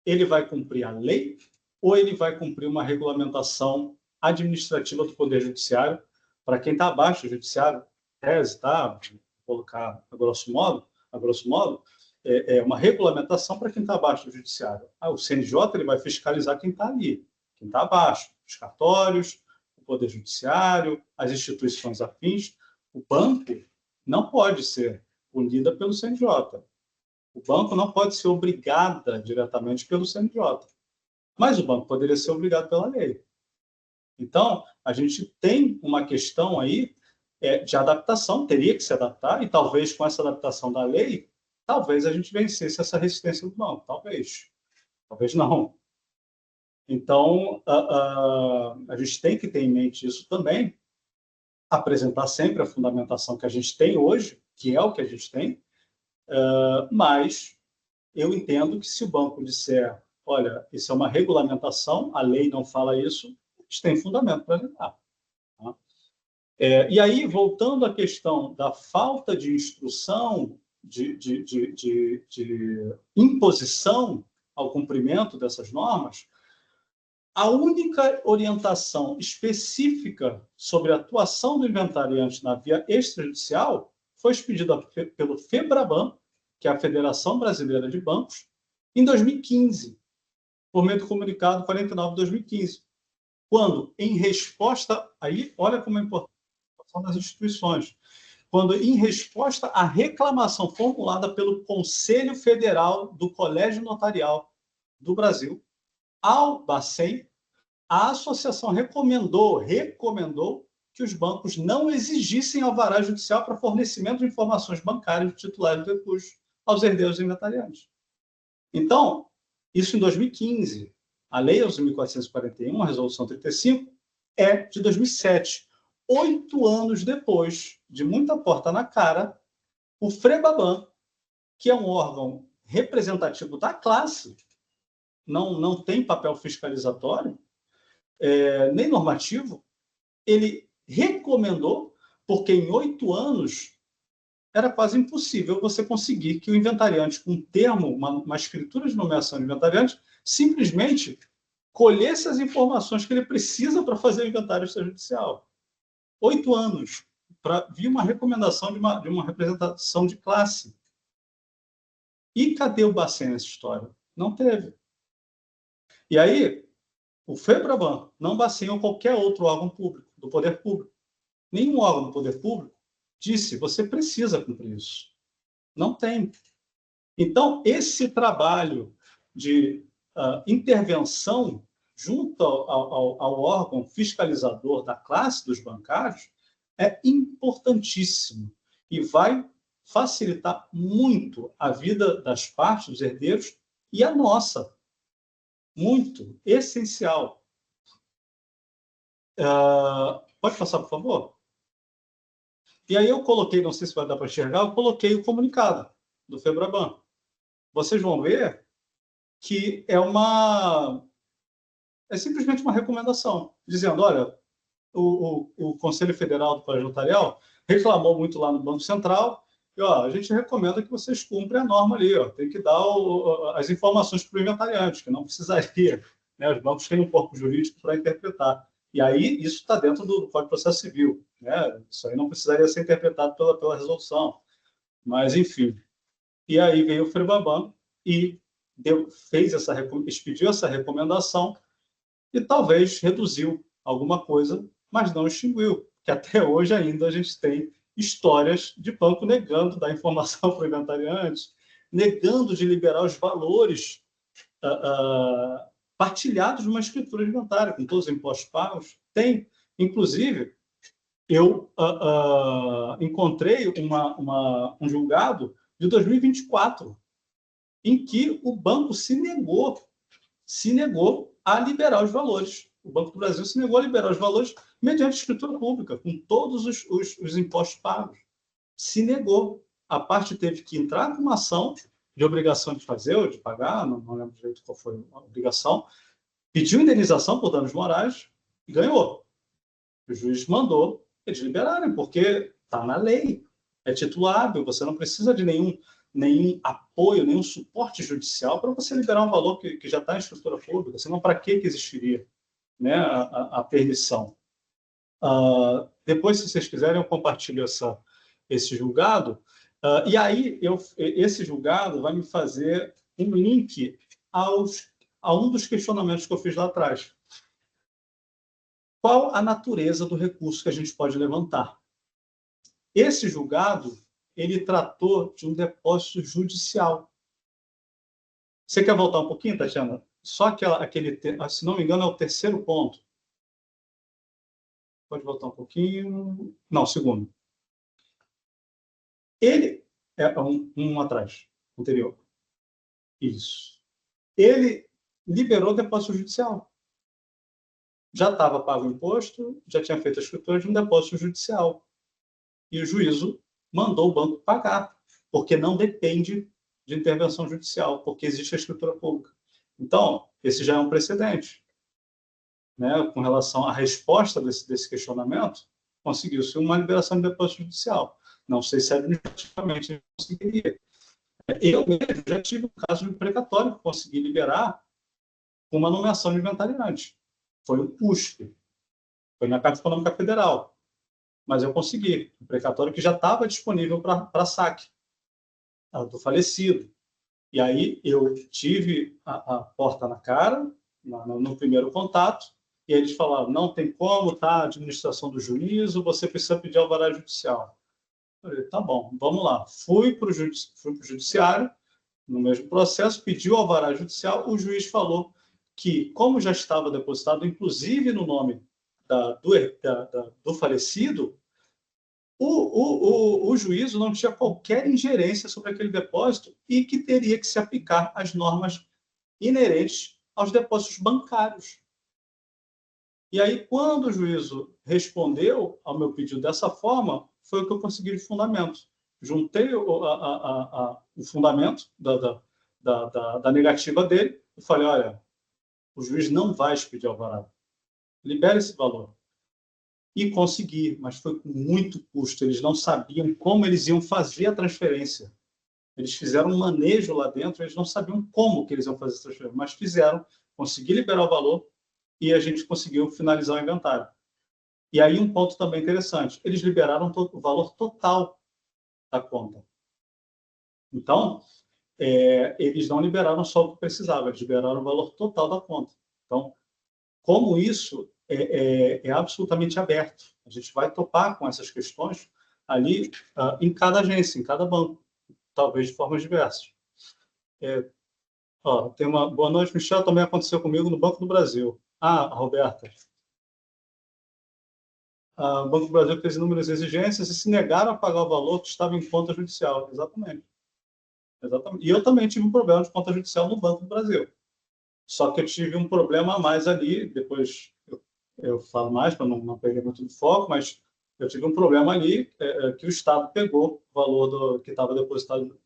ele vai cumprir a lei ou ele vai cumprir uma regulamentação administrativa do Poder Judiciário? Para quem está abaixo do Judiciário, tese, tá? Vou colocar a grosso modo, é uma regulamentação para quem está abaixo do Judiciário. O CNJ ele vai fiscalizar quem está ali, quem está abaixo, os cartórios, o Poder Judiciário, as instituições afins. O banco não pode ser punida pelo CNJ. O banco não pode ser obrigada diretamente pelo CNJ. Mas o banco poderia ser obrigado pela lei. Então, a gente tem uma questão aí de adaptação, teria que se adaptar, e talvez com essa adaptação da lei, talvez a gente vencesse essa resistência do banco. Talvez. Talvez não. Então, a gente tem que ter em mente isso também, apresentar sempre a fundamentação que a gente tem hoje, que é o que a gente tem, mas eu entendo que se o banco disser, olha, isso é uma regulamentação, a lei não fala isso, eles têm fundamento para lidar. Tá? E aí, voltando à questão da falta de instrução, de imposição ao cumprimento dessas normas, a única orientação específica sobre a atuação do inventariante na via extrajudicial foi expedida pelo FEBRABAN, que é a Federação Brasileira de Bancos, em 2015, por meio do comunicado 49 de 2015, quando, em resposta, aí, olha como é importante a atuação das instituições, quando, em resposta à reclamação formulada pelo Conselho Federal do Colégio Notarial do Brasil, ao Bacen, a associação recomendou que os bancos não exigissem alvará judicial para fornecimento de informações bancárias de titulares do recurso aos herdeiros inventariantes. Então, isso em 2015. A Lei 11.441, a Resolução 35, é de 2007. 8 anos depois, de muita porta na cara, o FREBABAN, que é um órgão representativo da classe, não tem papel fiscalizatório, nem normativo, ele recomendou, porque em 8 anos era quase impossível você conseguir que o inventariante, com um termo, uma escritura de nomeação de inventariante, simplesmente colhesse as informações que ele precisa para fazer o inventário extrajudicial. 8 anos para vir uma recomendação de uma representação de classe. E cadê o Bacen nessa história? Não teve. E aí, o FEBRABAN não baseou qualquer outro órgão público, do poder público. Nenhum órgão do poder público disse, você precisa cumprir isso. Não tem. Então, esse trabalho de intervenção junto ao órgão fiscalizador da classe dos bancários é importantíssimo e vai facilitar muito a vida das partes, dos herdeiros, e a nossa. Muito. Essencial. Pode passar, por favor? E aí eu coloquei, não sei se vai dar para enxergar, eu coloquei o comunicado do FEBRABAN. Vocês vão ver que é simplesmente uma recomendação, dizendo, olha, o Conselho Federal do Colégio Notarial reclamou muito lá no Banco Central, e a gente recomenda que vocês cumprem a norma ali, tem que dar as informações para o inventariante, que não precisaria, né? Os bancos têm um corpo jurídico para interpretar. E aí isso está dentro do Código de Processo Civil, né? Isso aí não precisaria ser interpretado pela resolução. Mas, enfim. E aí veio o FEBRABAN e expediu essa recomendação e talvez reduziu alguma coisa, mas não extinguiu, que até hoje ainda a gente tem histórias de banco negando dar informação para o inventariante, negando de liberar os valores partilhados de uma escritura de inventário, com todos os impostos pagos. Tem. Inclusive, eu encontrei um julgado de 2024, em que o banco se negou a liberar os valores. O Banco do Brasil se negou a liberar os valores mediante escritura pública, com todos os impostos pagos. Se negou. A parte teve que entrar com uma ação de obrigação de fazer ou de pagar, não lembro direito qual foi a obrigação, pediu indenização por danos morais e ganhou. O juiz mandou eles liberarem, porque está na lei, é titulável, você não precisa de nenhum apoio, nenhum suporte judicial para você liberar um valor que já está em escritura pública, senão para que existiria, né, a permissão? Depois, se vocês quiserem, eu compartilho esse julgado, e aí esse julgado vai me fazer um link a um dos questionamentos que eu fiz lá atrás. Qual a natureza do recurso que a gente pode levantar? Esse julgado, ele tratou de um depósito judicial. Você quer voltar um pouquinho, Tatiana? Só se não me engano, é o terceiro ponto. Pode voltar um pouquinho. Não, segundo. Ele é um atrás, anterior. Isso. Ele liberou o depósito judicial. Já estava pago o imposto, já tinha feito a escritura de um depósito judicial. E o juízo mandou o banco pagar, porque não depende de intervenção judicial, porque existe a escritura pública. Então, esse já é um precedente. Né? Com relação à resposta desse questionamento, conseguiu-se uma liberação de depósito judicial. Não sei se administrativamente conseguiria. Eu mesmo já tive um caso de precatório que consegui liberar com uma nomeação de inventariante. Foi o CUSP. Foi na Caixa Econômica Federal. Mas eu consegui. Um precatório que já estava disponível para saque do falecido. E aí eu tive a porta na cara, no primeiro contato, e eles falaram, não tem como, tá? A administração do juízo, você precisa pedir alvará judicial. Eu falei, tá bom, vamos lá. Fui para o judiciário, no mesmo processo, pedi o alvará judicial, o juiz falou que, como já estava depositado, inclusive no nome do falecido, o juízo não tinha qualquer ingerência sobre aquele depósito e que teria que se aplicar as normas inerentes aos depósitos bancários. E aí, quando o juízo respondeu ao meu pedido dessa forma, foi o que eu consegui de fundamento. Juntei o fundamento da negativa dele, eu falei, olha, o juiz não vai expedir alvará. Libera esse valor. E consegui, mas foi com muito custo. Eles não sabiam como eles iam fazer a transferência. Eles fizeram um manejo lá dentro, eles não sabiam como que eles iam fazer essa transferência, mas fizeram, consegui liberar o valor e a gente conseguiu finalizar o inventário. E aí um ponto também interessante, eles liberaram o valor total da conta. Então, eles não liberaram só o que precisava, eles liberaram o valor total da conta. Então, como isso é absolutamente aberto, a gente vai topar com essas questões ali em cada agência, em cada banco, talvez de formas diversas. Tem uma boa noite, Michel, também aconteceu comigo no Banco do Brasil. Roberta. O Banco do Brasil fez inúmeras exigências e se negaram a pagar o valor que estava em conta judicial. Exatamente. E eu também tive um problema de conta judicial no Banco do Brasil. Só que eu tive um problema a mais ali, depois eu falo mais para não perder muito do foco, mas eu tive um problema ali que o Estado pegou o valor que estava depositado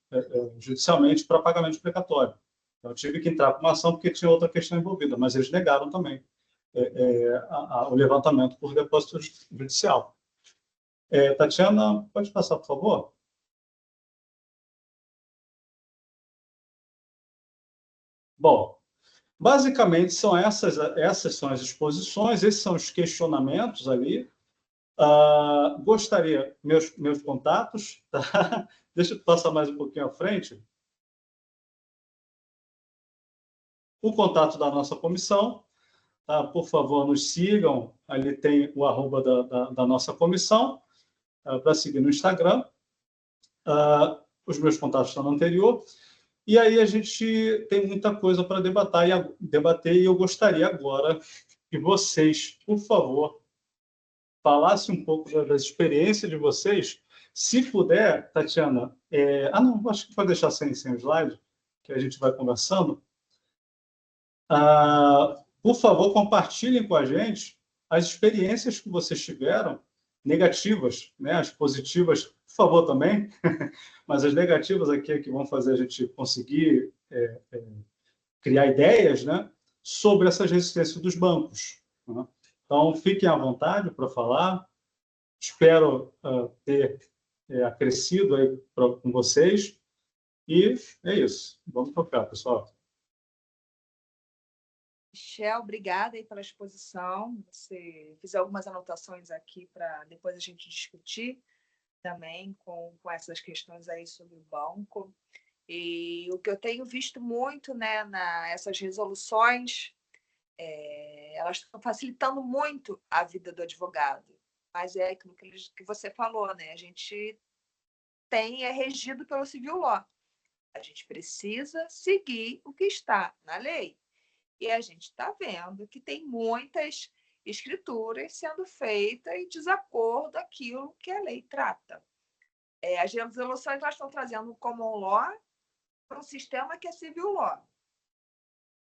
judicialmente para pagamento precatório. Então, eu tive que entrar com uma ação porque tinha outra questão envolvida, mas eles negaram também o levantamento por depósito judicial. Tatiana, pode passar, por favor? Bom, basicamente são essas são as exposições, esses são os questionamentos ali. Gostaria, meus contatos, tá? Deixa eu passar mais um pouquinho à frente. O contato da nossa comissão, tá? Por favor, nos sigam, ali tem o arroba da nossa comissão, para seguir no Instagram. Os meus contatos estão no anterior. E aí a gente tem muita coisa para debater e eu gostaria agora que vocês, por favor, falassem um pouco das experiências de vocês. Se puder, Tatiana... não, acho que pode deixar sem o slide, que a gente vai conversando. Por favor, compartilhem com a gente as experiências que vocês tiveram, negativas, né? As positivas, por favor, também, mas as negativas aqui é que vão fazer a gente conseguir criar ideias, né, sobre essas resistências dos bancos. Né? Então, fiquem à vontade para falar. Espero ter acrescido aí com vocês. E é isso. Vamos tocar, pessoal. Michel, obrigada aí pela exposição. Você fiz algumas anotações aqui para depois a gente discutir também com essas questões aí sobre o banco. E o que eu tenho visto muito, né, essas resoluções, elas estão facilitando muito a vida do advogado. Mas é aquilo que você falou, né? A gente é regido pelo civil law. A gente precisa seguir o que está na lei. E a gente está vendo que tem muitas escrituras sendo feitas em desacordo com aquilo que a lei trata. As resoluções elas estão trazendo o common law para um sistema que é civil law.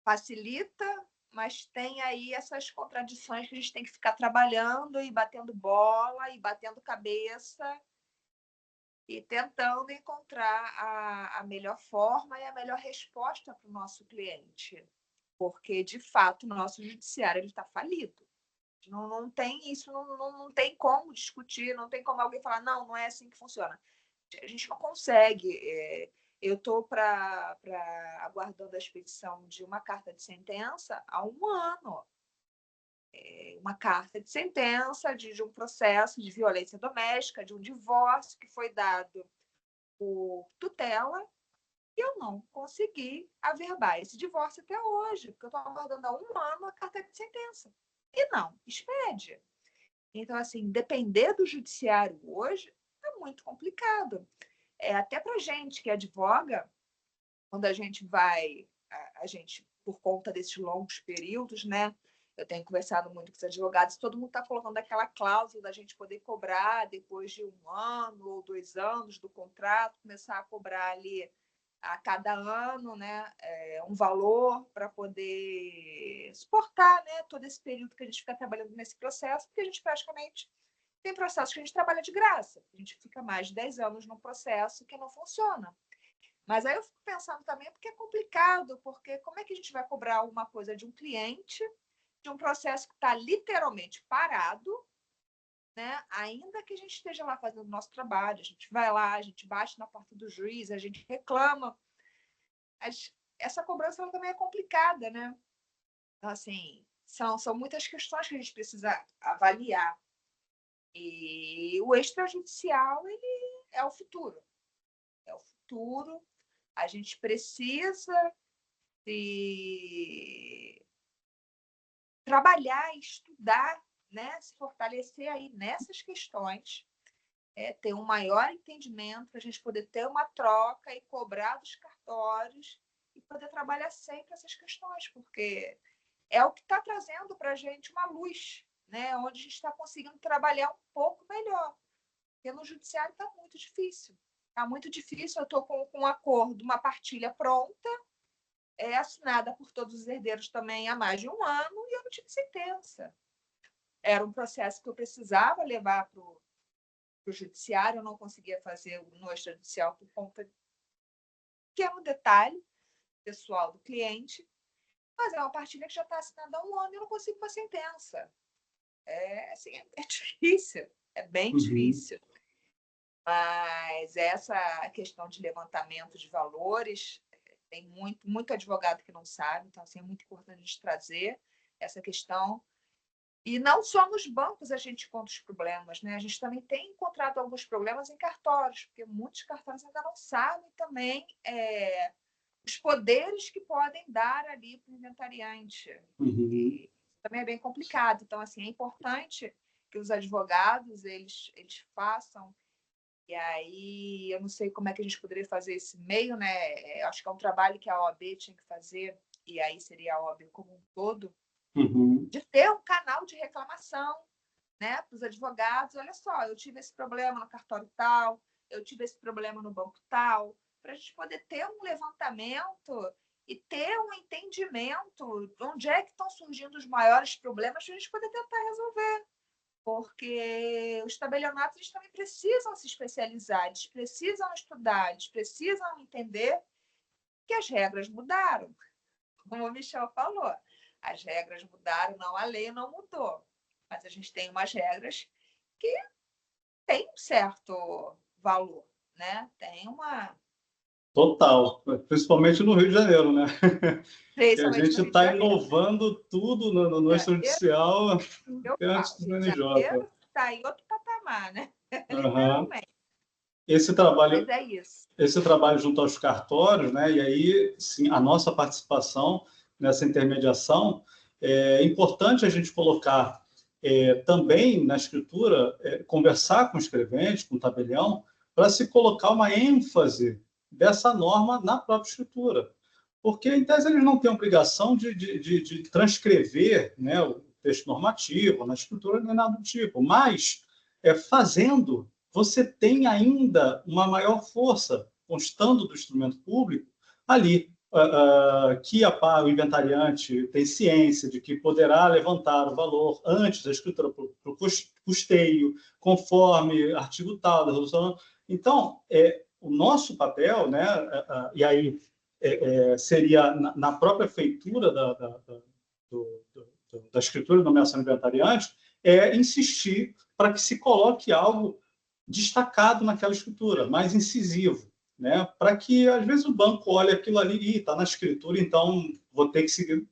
Facilita, mas tem aí essas contradições que a gente tem que ficar trabalhando e batendo bola e batendo cabeça e tentando encontrar a melhor forma e a melhor resposta para o nosso cliente. Porque, de fato, o nosso judiciário está falido. Não tem isso, não tem como discutir, não tem como alguém falar, não é assim que funciona. A gente não consegue. Eu estou aguardando a expedição de uma carta de sentença há 1 ano. Uma carta de sentença de um processo de violência doméstica, de um divórcio que foi dado por tutela, e eu não consegui averbar esse divórcio até hoje, porque eu estou aguardando há 1 ano a carta de sentença. E não expede. Então, assim, depender do judiciário hoje é muito complicado. Até para a gente que advoga, quando a gente vai, por conta desses longos períodos, né? Eu tenho conversado muito com os advogados, todo mundo está colocando aquela cláusula da gente poder cobrar depois de 1 ano ou 2 anos do contrato, começar a cobrar ali a cada ano, né, um valor para poder suportar, né, todo esse período que a gente fica trabalhando nesse processo, porque a gente praticamente tem processos que a gente trabalha de graça. A gente fica mais de 10 anos num processo que não funciona. Mas aí eu fico pensando também porque é complicado, porque como é que a gente vai cobrar alguma coisa de um cliente, de um processo que está literalmente parado, né? Ainda que a gente esteja lá fazendo o nosso trabalho, a gente vai lá, a gente bate na porta do juiz, a gente reclama. Essa cobrança ela também é complicada, né? Então, assim, são muitas questões que a gente precisa avaliar. E o extrajudicial, ele é o futuro. É o futuro. A gente precisa de trabalhar, estudar, né? Se fortalecer aí nessas questões, ter um maior entendimento para a gente poder ter uma troca e cobrar dos cartórios e poder trabalhar sempre essas questões, porque é o que está trazendo para a gente uma luz, né? Onde a gente está conseguindo trabalhar um pouco melhor. Porque no judiciário está muito difícil. Está muito difícil. Eu estou com um acordo, uma partilha pronta, assinada por todos os herdeiros também há mais de um ano, e eu não tive sentença. Era um processo que eu precisava levar para o judiciário, eu não conseguia fazer no extrajudicial por conta que é um detalhe pessoal do cliente, mas é uma partilha que já está assinada há um ano e eu não consigo uma sentença. Assim, é difícil, é bem difícil. Mas essa questão de levantamento de valores, tem muito advogado que não sabe, então assim, é muito importante a gente trazer essa questão. E não só nos bancos a gente encontra os problemas, né? A gente também tem encontrado alguns problemas em cartórios, porque muitos cartórios ainda não sabem também os poderes que podem dar ali para o inventariante. E também é bem complicado. Então, assim, é importante que os advogados eles façam. E aí, eu não sei como é que a gente poderia fazer esse meio, né? Acho que é um trabalho que a OAB tinha que fazer, e aí seria a OAB como um todo, de ter um canal de reclamação, né, para os advogados. Olha só, eu tive esse problema no cartório tal, eu tive esse problema no banco tal, para a gente poder ter um levantamento e ter um entendimento de onde é que estão surgindo os maiores problemas para a gente poder tentar resolver. Porque os tabelionatos eles também precisam se especializar, eles precisam estudar, eles precisam entender que as regras mudaram. Como o Michel falou, as regras mudaram, não, a lei não mudou. Mas a gente tem umas regras que têm um certo valor, né? Tem uma... Total, principalmente no Rio de Janeiro, né? Que a gente Principalmente está inovando tudo no extrajudicial antes do NJ. Está em outro patamar, né? Literalmente. Esse trabalho, mas é isso. Esse trabalho junto aos cartórios, né? E aí, sim, a nossa participação nessa intermediação, é importante a gente colocar também na escritura, conversar com o escrevente, com o tabelião, para se colocar uma ênfase dessa norma na própria escritura. Porque, em tese, eles não têm obrigação de transcrever, né, o texto normativo na escritura, nem nada do tipo. Mas, fazendo, você tem ainda uma maior força, constando do instrumento público, ali, que o inventariante tem ciência de que poderá levantar o valor antes da escritura para o custeio, conforme artigo tal da resolução. Então, o nosso papel, né, e aí seria na própria feitura da escritura de nomeação inventariante, insistir para que se coloque algo destacado naquela escritura, mais incisivo, né? Para que, às vezes, o banco olha aquilo ali e está na escritura, então vou ter que seguir.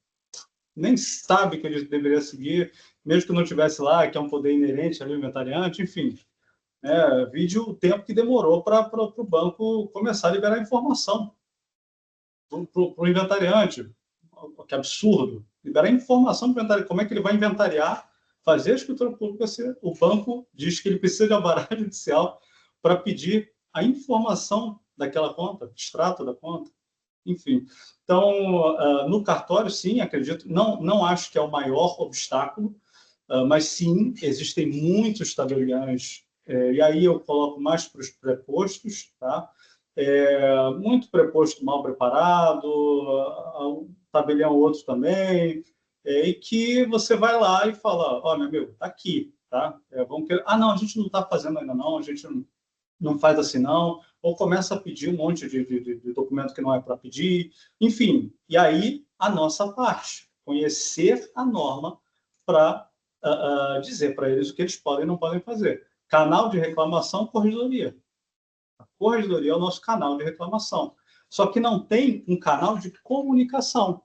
Nem sabe que ele deveria seguir, mesmo que não tivesse lá, que é um poder inerente ali, inventariante, enfim. Vide o tempo que demorou para o banco começar a liberar informação para o inventariante. Que absurdo. Liberar informação para o inventariante. Como é que ele vai inventariar, fazer a escritura pública se o banco diz que ele precisa de alvará judicial para pedir a informação daquela conta, extrato da conta, enfim. Então, no cartório, sim, acredito, não acho que é o maior obstáculo, mas sim, existem muitos tabeliões, e aí eu coloco mais para os prepostos, tá? Muito preposto mal preparado, um tabelião outro também, e que você vai lá e fala, ó, meu amigo, tá aqui, tá? Vamos querer... não, a gente não está fazendo ainda não, a gente não faz assim não, ou começa a pedir um monte de documento que não é para pedir, enfim. E aí, a nossa parte, conhecer a norma para dizer para eles o que eles podem e não podem fazer. Canal de reclamação, corregedoria. A corregedoria é o nosso canal de reclamação. Só que não tem um canal de comunicação.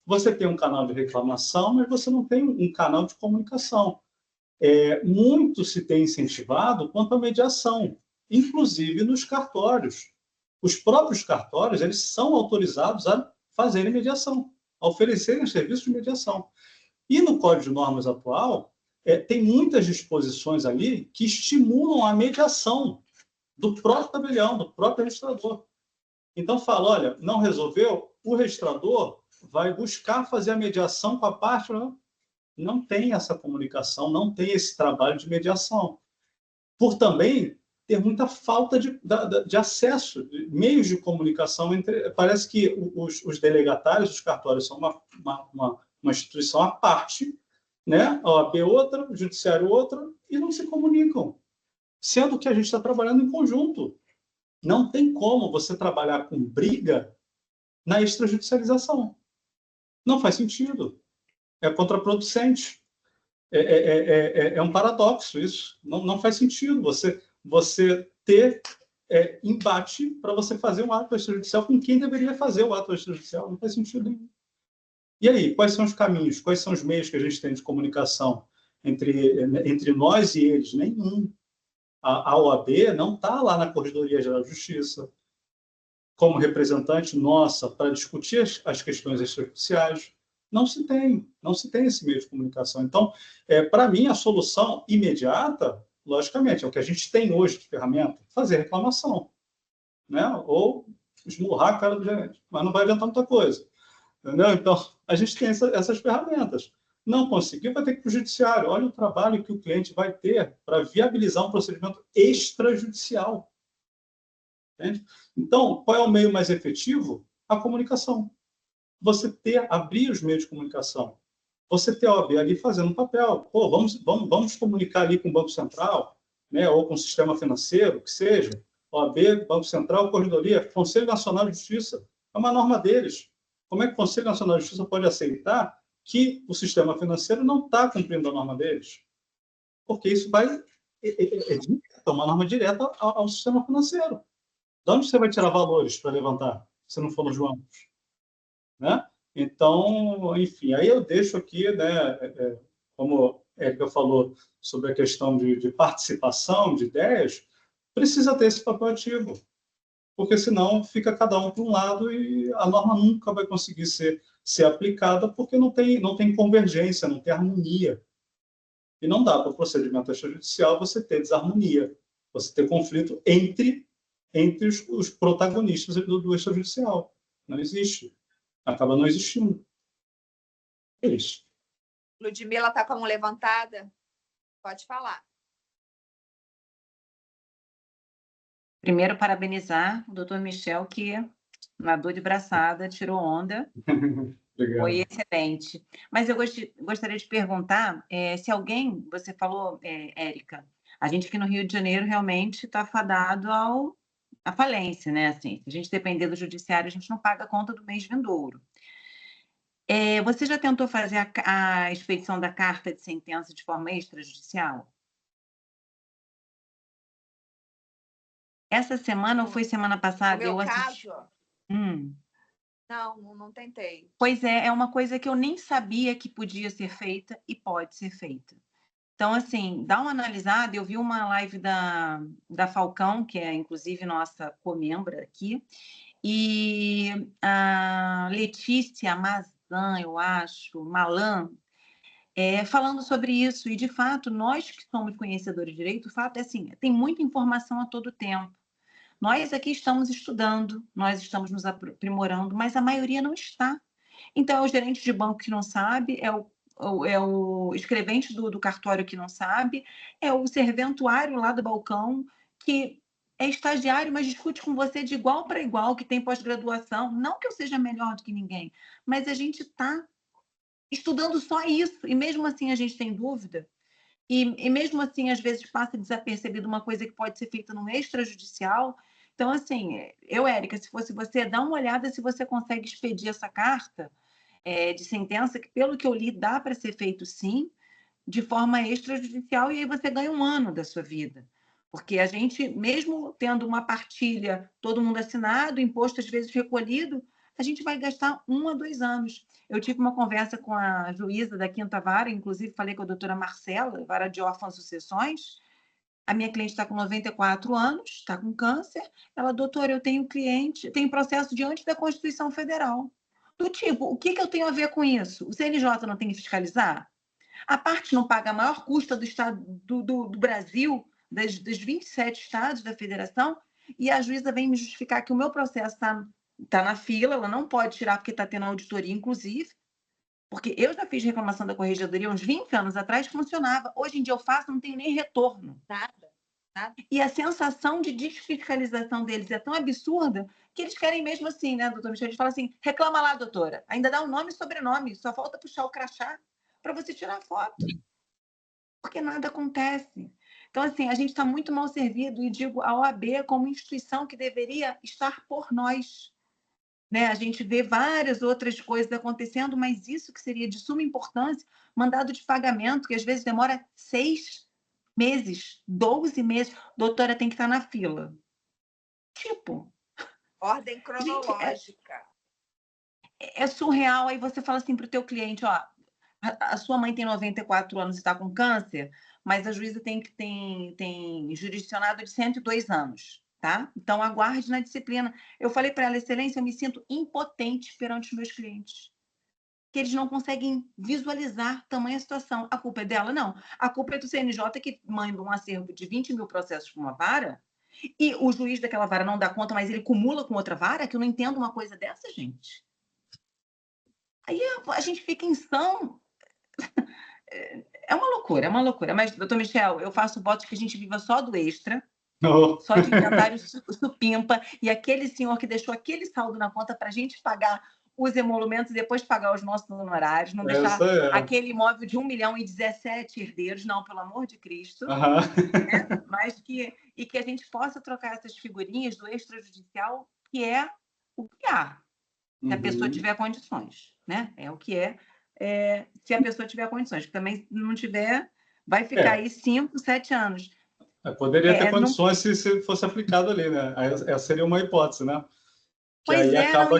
Você tem um canal de reclamação, mas você não tem um canal de comunicação. Muito se tem incentivado quanto à mediação, inclusive nos cartórios. Os próprios cartórios, eles são autorizados a fazerem mediação, a oferecerem serviços de mediação. E no Código de Normas atual, tem muitas disposições ali que estimulam a mediação do próprio tabelião, do próprio registrador. Então, fala, olha, não resolveu, o registrador vai buscar fazer a mediação com a parte... Não tem essa comunicação, não tem esse trabalho de mediação. Por também ter muita falta de acesso, de meios de comunicação. Parece que os delegatários, os cartórios, são uma instituição à parte, né? A OAB outra, o judiciário outra, e não se comunicam. Sendo que a gente está trabalhando em conjunto. Não tem como você trabalhar com briga na extrajudicialização. Não faz sentido. É contraproducente. É um paradoxo isso. Não faz sentido você ter embate para você fazer um ato extrajudicial com quem deveria fazer o ato extrajudicial. Não faz sentido nenhum. E aí, quais são os caminhos, quais são os meios que a gente tem de comunicação entre nós e eles? Nenhum. A OAB não está lá na Corregedoria Geral de Justiça como representante nossa para discutir as questões extrajudiciais. Não se tem esse meio de comunicação. Então, para mim, a solução imediata, logicamente, é o que a gente tem hoje de ferramenta, fazer reclamação, né? Ou esmurrar a cara do gerente, mas não vai adiantar muita coisa. Entendeu? Então, a gente tem essas ferramentas. Não conseguir, vai ter que ir para o judiciário. Olha o trabalho que o cliente vai ter para viabilizar um procedimento extrajudicial. Entende? Então, qual é o meio mais efetivo? A comunicação. Você abrir os meios de comunicação. Você ter a OAB ali fazendo um papel. Pô, vamos comunicar ali com o Banco Central, né, ou com o sistema financeiro, que seja. OAB, Banco Central, Corregedoria, Conselho Nacional de Justiça. É uma norma deles. Como é que o Conselho Nacional de Justiça pode aceitar que o sistema financeiro não está cumprindo a norma deles? Porque isso é uma norma direta ao sistema financeiro. De onde você vai tirar valores para levantar, se não for nos bancos? Né? Então, enfim, aí eu deixo aqui, né, como a Érica falou sobre a questão de participação, de ideias, precisa ter esse papel ativo, porque senão fica cada um para um lado e a norma nunca vai conseguir ser aplicada porque não tem convergência, não tem harmonia. E não dá para o procedimento extrajudicial você ter desarmonia, você ter conflito entre os protagonistas do extrajudicial. Não existe. Acaba não existindo. É isso. Ludmila está com a mão levantada? Pode falar. Primeiro, parabenizar o doutor Michel, que nadou de braçada, tirou onda. Obrigado. Foi excelente. Mas eu gostaria de perguntar se alguém, você falou, Érica, a gente aqui no Rio de Janeiro realmente está fadado à falência, né? Assim, se a gente depender do judiciário, a gente não paga a conta do mês vindouro. Você já tentou fazer a expedição da carta de sentença de forma extrajudicial? Essa semana ou foi semana passada? No meu caso, não tentei. Pois é uma coisa que eu nem sabia que podia ser feita e pode ser feita. Então, assim, dá uma analisada. Eu vi uma live da Falcão, que é, inclusive, nossa comembra aqui, e a Letícia Mazan, eu acho, Malan, falando sobre isso. E, de fato, nós que somos conhecedores de direito, o fato é assim, tem muita informação a todo tempo. Nós aqui estamos estudando, nós estamos nos aprimorando, mas a maioria não está. Então, é o gerente de banco que não sabe, é o escrevente do cartório que não sabe, é o serventuário lá do balcão que é estagiário, mas discute com você de igual para igual, que tem pós-graduação. Não que eu seja melhor do que ninguém, mas a gente está estudando só isso, e mesmo assim a gente tem dúvida. E mesmo assim, às vezes, passa desapercebido uma coisa que pode ser feita no extrajudicial. Então, Então, assim, Érica, se fosse você, dá uma olhada se você consegue expedir essa carta de sentença, que pelo que eu li, dá para ser feito sim, de forma extrajudicial, e aí você ganha 1 ano da sua vida. Porque a gente, mesmo tendo uma partilha, todo mundo assinado, imposto às vezes recolhido, a gente vai gastar 1 a 2 anos. Eu tive uma conversa com a juíza da 5ª Vara, inclusive falei com a doutora Marcela, Vara de Órfãos e Sucessões. A minha cliente está com 94 anos, está com câncer. Ela, doutora, eu tenho processo diante da Constituição Federal. Do tipo, o que eu tenho a ver com isso? O CNJ não tem que fiscalizar? A parte não paga a maior custa do Estado do Brasil, dos 27 estados da federação, e a juíza vem me justificar que o meu processo está na fila, ela não pode tirar porque está tendo auditoria, inclusive, porque eu já fiz reclamação da corregedoria uns 20 anos atrás, funcionava. Hoje em dia eu faço, não tenho nem retorno. Nada. E a sensação de desfiscalização deles é tão absurda que eles querem mesmo assim, né, doutor Michel? Eles falam assim, reclama lá, doutora. Ainda dá o nome e sobrenome, só falta puxar o crachá para você tirar a foto. Porque nada acontece. Então, assim, a gente está muito mal servido, e digo, a OAB como instituição que deveria estar por nós. Né? A gente vê várias outras coisas acontecendo, mas isso que seria de suma importância, mandado de pagamento, que às vezes demora 6 meses, 12 meses, doutora tem que estar na fila. Tipo... Ordem cronológica. É surreal. Aí você fala assim para o teu cliente, ó, a sua mãe tem 94 anos e está com câncer, mas a juíza tem jurisdicionado de 102 anos. Tá? Então, aguarde na disciplina. Eu falei para ela, excelência, eu me sinto impotente perante os meus clientes. Que eles não conseguem visualizar tamanha situação. A culpa é dela? Não. A culpa é do CNJ, que manda um acervo de 20 mil processos para uma vara, e o juiz daquela vara não dá conta, mas ele cumula com outra vara, que eu não entendo uma coisa dessa, gente. Aí a gente fica insano. É uma loucura, é uma loucura. Mas, doutor Michel, eu faço votos que a gente viva só do extra, só de inventário supimpa, e aquele senhor que deixou aquele saldo na conta para a gente pagar os emolumentos e depois pagar os nossos honorários, não deixar aquele imóvel de 1 milhão e 17 herdeiros, não, pelo amor de Cristo, né? Mas que a gente possa trocar essas figurinhas do extrajudicial, que é o que há, se a pessoa tiver condições, né? É o que se a pessoa tiver condições, que também não tiver, vai ficar aí 5, 7 anos. Poderia ter condições se fosse aplicado ali, né? Essa seria uma hipótese, né? Que pois aí acaba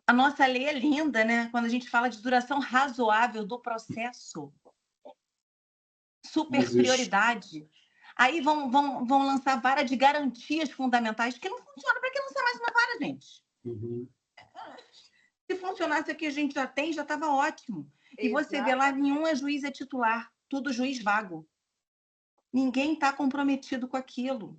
a nossa lei é linda, né? Quando a gente fala de duração razoável do processo, super prioridade. Aí vão lançar vara de garantias fundamentais, que não funciona. Para que lançar mais uma vara, gente? Se funcionasse aqui, a gente já estava ótimo. E você vê lá, nenhum juiz é titular, tudo juiz vago. Ninguém está comprometido com aquilo.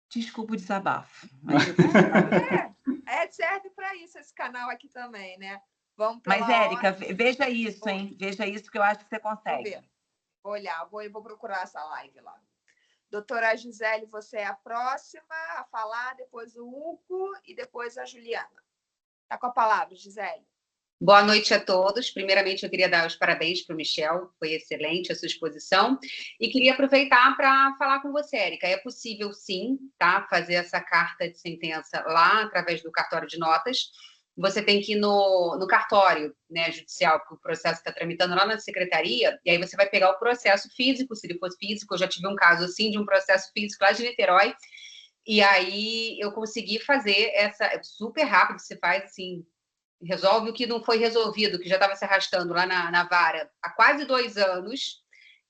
Desculpa o desabafo. Mas serve para isso esse canal aqui também, né? Vamos Mas, Érica, veja isso, hein? Veja isso que eu acho que você consegue. Vou olhar, vou procurar essa live lá. Doutora Gisele, você é a próxima a falar, depois o Hugo e depois a Juliana. Está com a palavra, Gisele. Boa noite a todos. Primeiramente, eu queria dar os parabéns para o Michel, foi excelente a sua exposição. E queria aproveitar para falar com você, Érica. É possível, sim, tá, fazer essa carta de sentença lá através do cartório de notas. Você tem que ir no cartório, né, judicial, porque o processo está tramitando lá na secretaria, e aí você vai pegar o processo físico, se ele fosse físico. Eu já tive um caso assim de um processo físico lá de Niterói, e aí eu consegui fazer super rápido, você faz assim, resolve o que não foi resolvido, que já estava se arrastando lá na vara há quase 2 anos,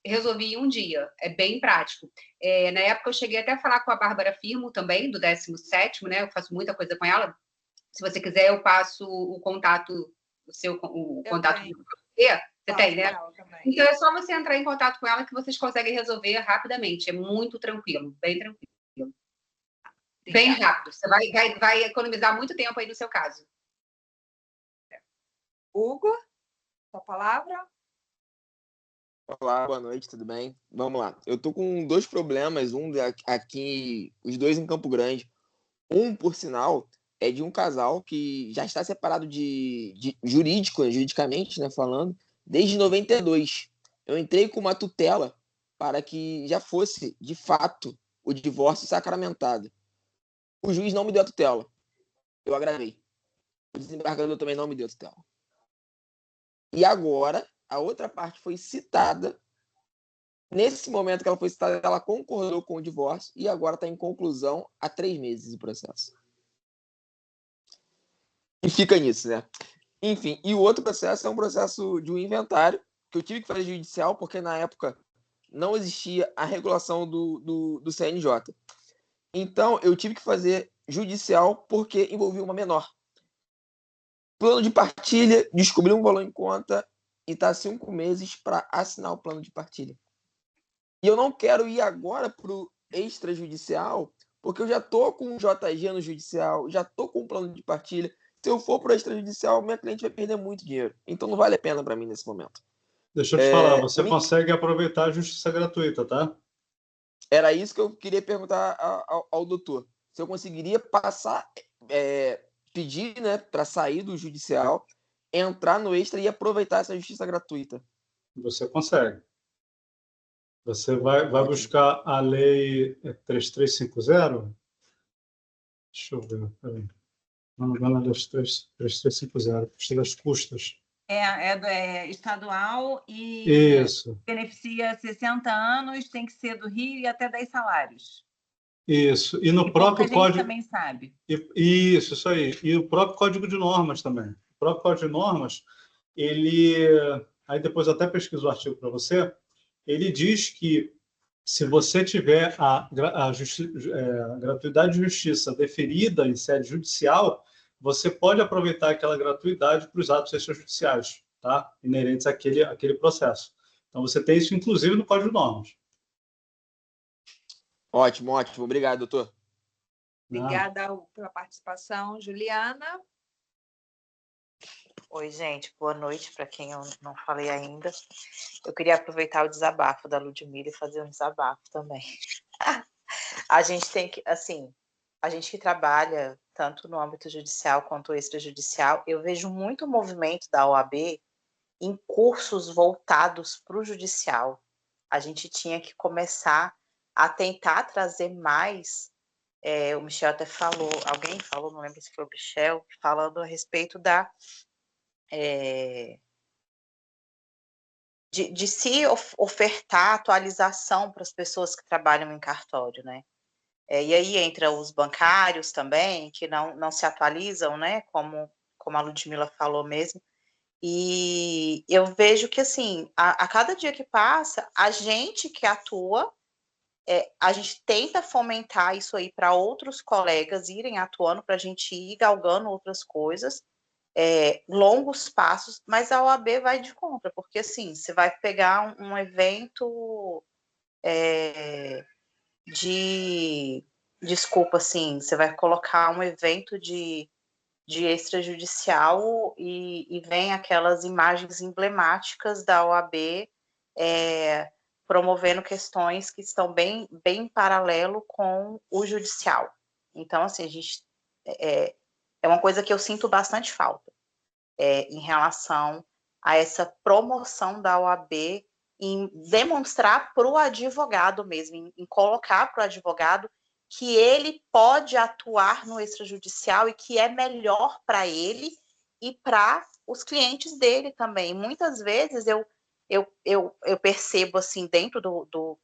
resolvi em um dia. É bem prático. Na época, eu cheguei até a falar com a Bárbara Firmo também, do 17º, né? Eu faço muita coisa com ela. Se você quiser, eu passo o contato, o contato do você. Você tem, né? Então, é só você entrar em contato com ela que vocês conseguem resolver rapidamente. É muito tranquilo, bem tranquilo. Bem rápido. Você vai economizar muito tempo aí no seu caso. Hugo, sua palavra. Olá, boa noite, tudo bem? Vamos lá. Eu tô com 2 problemas, um aqui, os 2 em Campo Grande. Um, por sinal, é de um casal que já está separado juridicamente, né, falando, desde 92. Eu entrei com uma tutela para que já fosse, de fato, o divórcio sacramentado. O juiz não me deu a tutela. Eu agravei. O desembargador também não me deu a tutela. E agora, a outra parte foi citada. Nesse momento que ela foi citada, ela concordou com o divórcio e agora está em conclusão há 3 meses o processo. E fica nisso, né? Enfim, e o outro processo é um processo de um inventário que eu tive que fazer judicial porque na época não existia a regulação do CNJ. Então, eu tive que fazer judicial porque envolvia uma menor. Plano de partilha, descobri um valor em conta e está 5 meses para assinar o plano de partilha. E eu não quero ir agora para o extrajudicial, porque eu já estou com o JG no judicial, já estou com o plano de partilha. Se eu for para o extrajudicial, minha cliente vai perder muito dinheiro. Então não vale a pena para mim nesse momento. Deixa eu te falar, você consegue aproveitar a justiça gratuita, tá? Era isso que eu queria perguntar ao doutor. Se eu conseguiria passar, pedir, né, para sair do judicial, entrar no extra e aproveitar essa justiça gratuita. Você consegue. Você vai buscar a lei 3350? Deixa eu ver. Peraí. Não me engano, a lei 3350, custo das custas. É estadual e Isso. beneficia 60 anos, tem que ser do Rio e até 10 salários. Isso. E no E próprio pouca gente código. também sabe. Isso aí. E o próprio código de normas também. O próprio código de normas, ele. Aí depois eu até pesquiso o artigo para você. Ele diz que se você tiver a gratuidade de justiça deferida em sede judicial, você pode aproveitar aquela gratuidade para os atos extrajudiciais, tá? Inerentes àquele processo. Então, você tem isso, inclusive, no Código de Normas. Ótimo, ótimo. Obrigado, doutor. Obrigada pela participação. Juliana? Oi, gente. Boa noite para quem eu não falei ainda. Eu queria aproveitar o desabafo da Ludmilla e fazer um desabafo também. A gente tem que, assim, a gente que trabalha tanto no âmbito judicial quanto extrajudicial, eu vejo muito movimento da OAB em cursos voltados para o judicial. A gente tinha que começar a tentar trazer mais. O Michel até falou, alguém falou, não lembro se foi o Michel, falando a respeito de se ofertar atualização para as pessoas que trabalham em cartório, né? E aí entra os bancários também, que não se atualizam, né? Como a Ludmilla falou mesmo. E eu vejo que, assim, a cada dia que passa, a gente que atua, a gente tenta fomentar isso aí para outros colegas irem atuando, para a gente ir galgando outras coisas, longos passos, mas a OAB vai de contra, porque, assim, você vai pegar um evento desculpa, assim, você vai colocar um evento de extrajudicial e vem aquelas imagens emblemáticas da OAB promovendo questões que estão bem em paralelo com o judicial. Então, assim, a gente é uma coisa que eu sinto bastante falta em relação a essa promoção da OAB em demonstrar para o advogado mesmo, em colocar para o advogado que ele pode atuar no extrajudicial e que é melhor para ele e para os clientes dele também. Muitas vezes eu percebo, assim, dentro do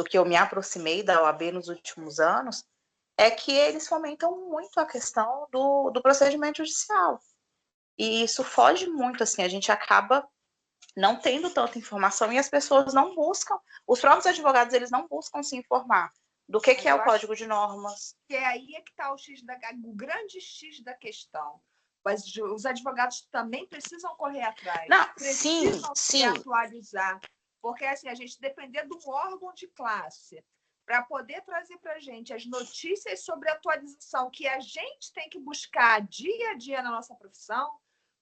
que eu me aproximei da OAB nos últimos anos, é que eles fomentam muito a questão do procedimento judicial. E isso foge muito, assim, a gente acaba não tendo tanta informação e as pessoas não buscam, os próprios advogados, eles não buscam se informar do que é o Código de Normas. Que aí é que está o grande X da questão. Mas os advogados também precisam correr atrás. Precisam se atualizar. Porque, assim, a gente depender de um órgão de classe para poder trazer para a gente as notícias sobre a atualização que a gente tem que buscar dia a dia na nossa profissão,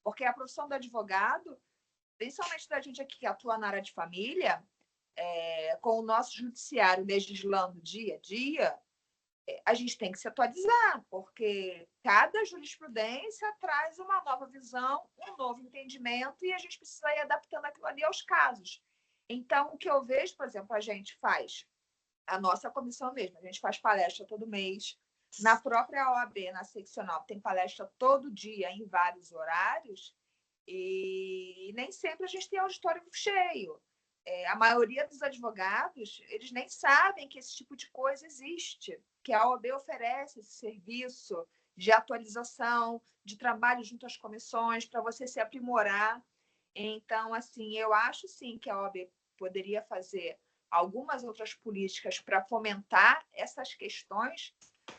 porque a profissão do advogado, principalmente da gente aqui que atua na área de família, com o nosso judiciário legislando dia a dia, a gente tem que se atualizar, porque cada jurisprudência traz uma nova visão, um novo entendimento, e a gente precisa ir adaptando aquilo ali aos casos. Então, o que eu vejo, por exemplo, a gente faz A nossa comissão mesmo, a gente faz palestra todo mês. Na própria OAB, na seccional, tem palestra todo dia, em vários horários, e nem sempre a gente tem auditório cheio. A maioria dos advogados, eles nem sabem que esse tipo de coisa existe, que a OAB oferece esse serviço de atualização, de trabalho junto às comissões, para você se aprimorar. Então, assim, eu acho, sim, que a OAB poderia fazer algumas outras políticas para fomentar essas questões,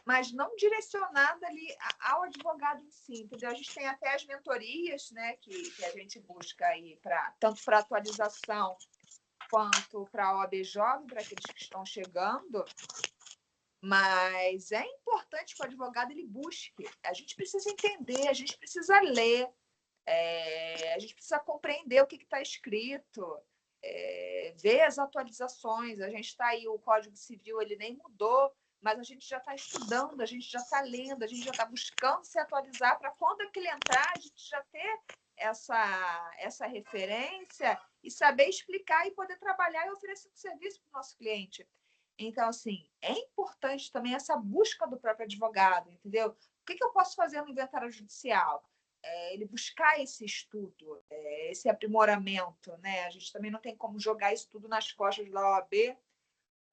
mas não direcionada ali ao advogado em si, entendeu? A gente tem até as mentorias, né, que a gente busca aí, tanto para atualização quanto para a OAB Jovem, para aqueles que estão chegando, mas é importante que o advogado ele busque. A gente precisa entender, a gente precisa ler, a gente precisa compreender o que está escrito, ver as atualizações. A gente está aí, o Código Civil ele nem mudou, mas a gente já está estudando, a gente já está lendo, a gente já está buscando se atualizar para quando aquele entrar, a gente já ter essa referência e saber explicar e poder trabalhar e oferecer um serviço para o nosso cliente. Então, assim, é importante também essa busca do próprio advogado, entendeu? O que eu posso fazer no inventário judicial? Ele buscar esse estudo, esse aprimoramento, né? A gente também não tem como jogar isso tudo nas costas da OAB,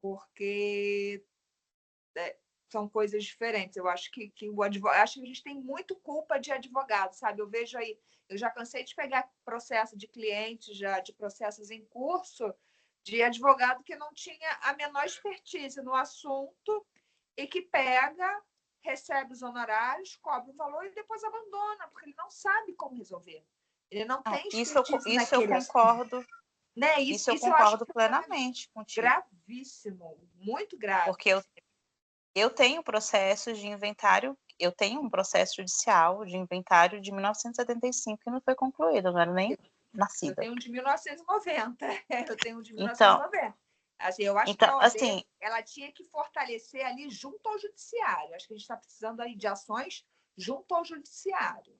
porque são coisas diferentes. Eu acho que o advogado, acho que a gente tem muito culpa de advogado, sabe? Eu vejo aí, eu já cansei de pegar processo de clientes, já de processos em curso, de advogado que não tinha a menor expertise no assunto e que pega, recebe os honorários, cobra o valor e depois abandona, porque ele não sabe como resolver. Ele não tem expertise isso eu concordo. assunto. Né? Isso eu concordo plenamente contigo. Gravíssimo, muito grave. Porque eu tenho processos de inventário, eu tenho um processo judicial de inventário de 1975 que não foi concluído, eu não era nem nascida. Eu tenho um de 1990. Eu tenho um de 1990. Assim, eu acho que a OAB, ela tinha que fortalecer ali junto ao judiciário. Acho que a gente está precisando aí de ações junto ao judiciário.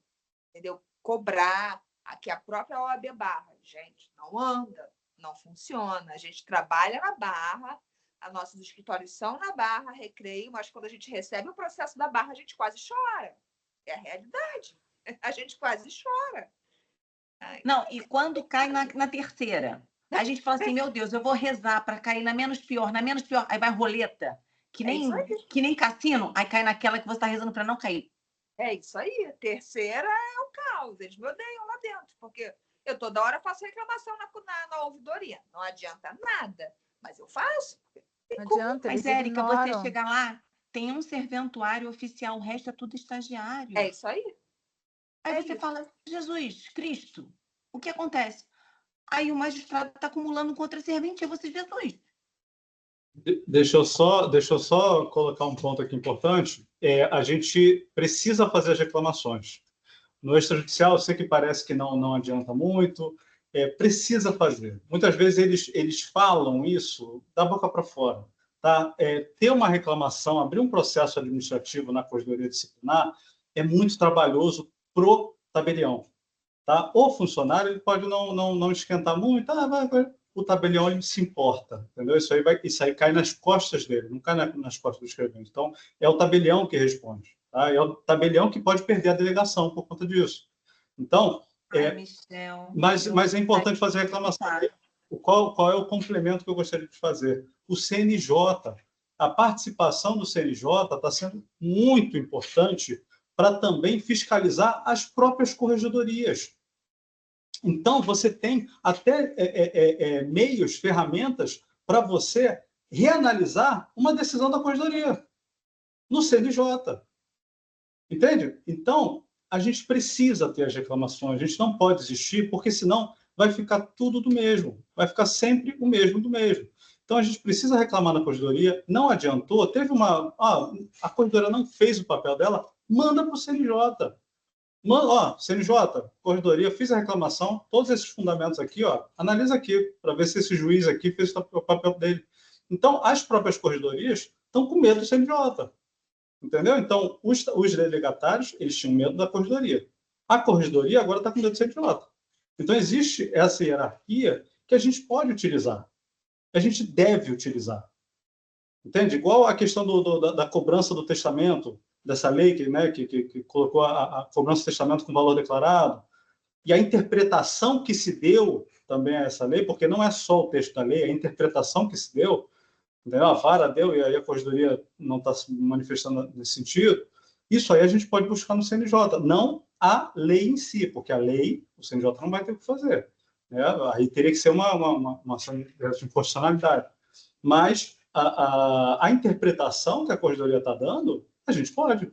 Entendeu? Cobrar. Aqui a própria OAB Barra. Gente, não anda, não funciona. A gente trabalha na Barra, os nossos escritórios são na Barra, Recreio, mas quando a gente recebe o processo da Barra, a gente quase chora. É a realidade. A gente quase chora. Não, e quando cai na terceira, a gente fala assim, meu Deus, eu vou rezar para cair na menos pior, aí vai roleta, que nem cassino, aí cai naquela que você está rezando para não cair. É isso aí. A terceira é o caos. Eles me odeiam lá dentro, porque eu toda hora faço reclamação na ouvidoria. Não adianta nada, mas eu faço. Não adianta, mas, Érica, você chegar lá, tem um serventuário oficial, o resto é tudo estagiário. É isso aí. Aí você fala, Jesus, Cristo, o que acontece? Aí o magistrado está acumulando contra a serventia, você, Jesus. Deixa eu só colocar um ponto aqui importante. A gente precisa fazer as reclamações. No extrajudicial, eu sei que parece que não adianta muito, precisa fazer. Muitas vezes eles falam isso da boca para fora. Tá? Ter uma reclamação, abrir um processo administrativo na Corregedoria Disciplinar é muito trabalhoso pro tabelião. Tá? O funcionário ele pode não esquentar muito, o tabelião ele se importa, entendeu? Isso aí cai nas costas dele, não cai nas costas do escrevente. Então, é o tabelião que responde. Tá? É o tabelião que pode perder a delegação por conta disso. Então, mas é importante fazer a reclamação. Qual é o complemento que eu gostaria de fazer? O CNJ. A participação do CNJ está sendo muito importante para também fiscalizar as próprias corregedorias. Então, você tem até meios, ferramentas para você reanalisar uma decisão da corregedoria no CNJ. Entende? Então, a gente precisa ter as reclamações, a gente não pode desistir, porque senão vai ficar tudo do mesmo, vai ficar sempre o mesmo do mesmo. Então, a gente precisa reclamar na corregedoria, não adiantou, a corregedoria não fez o papel dela, manda para o CNJ. CNJ, corregedoria, fiz a reclamação, todos esses fundamentos aqui, analisa aqui, para ver se esse juiz aqui fez o papel dele. Então, as próprias corregedorias estão com medo do CNJ. Entendeu? Então, os delegatários, eles tinham medo da corregedoria. A corregedoria agora está com medo do CNJ. Então, existe essa hierarquia que a gente pode utilizar. A gente deve utilizar. Entende? Igual a questão da cobrança do testamento, dessa lei que colocou a cobrança do testamento com valor declarado, e a interpretação que se deu também a essa lei, porque não é só o texto da lei, a interpretação que se deu, entendeu? A vara deu e aí a corregedoria não está se manifestando nesse sentido. Isso aí a gente pode buscar no CNJ, não a lei em si, porque a lei, o CNJ não vai ter o que fazer. Né? Aí teria que ser uma ação de inconstitucionalidade. Mas a interpretação que a corregedoria está dando, a gente pode.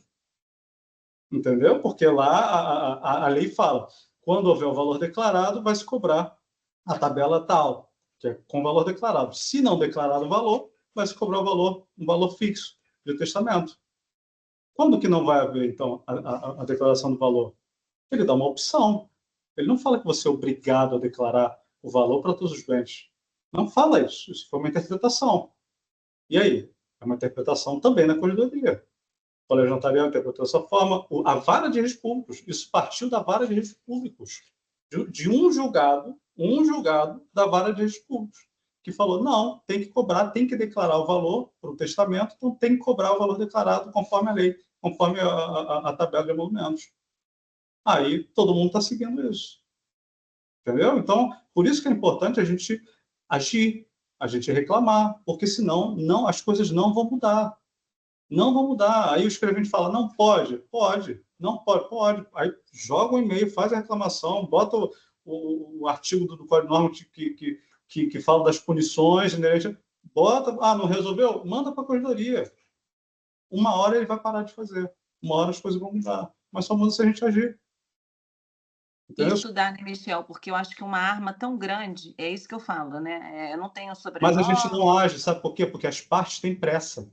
Entendeu? Porque lá a lei fala, quando houver o valor declarado, vai se cobrar a tabela tal, que é com valor declarado. Se não declarado o valor, vai se cobrar um valor fixo de testamento. Quando que não vai haver, então, a declaração do valor? Ele dá uma opção. Ele não fala que você é obrigado a declarar o valor para todos os bens. Não fala isso. Isso foi uma interpretação. E aí? É uma interpretação também na corregedoria. O colégio notarial interpretou dessa forma. A vara de registros públicos, isso partiu da vara de registros públicos, de um julgado da vara de registros públicos, que falou, não, tem que cobrar, tem que declarar o valor para o testamento, então tem que cobrar o valor declarado conforme a lei, conforme a tabela de emolumentos. Aí todo mundo está seguindo isso. Entendeu? Então, por isso que é importante a gente agir, a gente reclamar, porque senão as coisas não vão mudar. Não vão mudar. Aí o escrevente fala, não pode. Pode. Não pode. Pode. Aí joga um e-mail, faz a reclamação, bota o artigo do Código de Normas que fala das punições, bota, não resolveu? Manda para a corregedoria. Uma hora ele vai parar de fazer. Uma hora as coisas vão mudar. Mas só muda se a gente agir. E estudar, né, Michel? Porque eu acho que uma arma tão grande, é isso que eu falo, né? Eu não tenho sobrenome. Mas a gente não age, sabe por quê? Porque as partes têm pressa.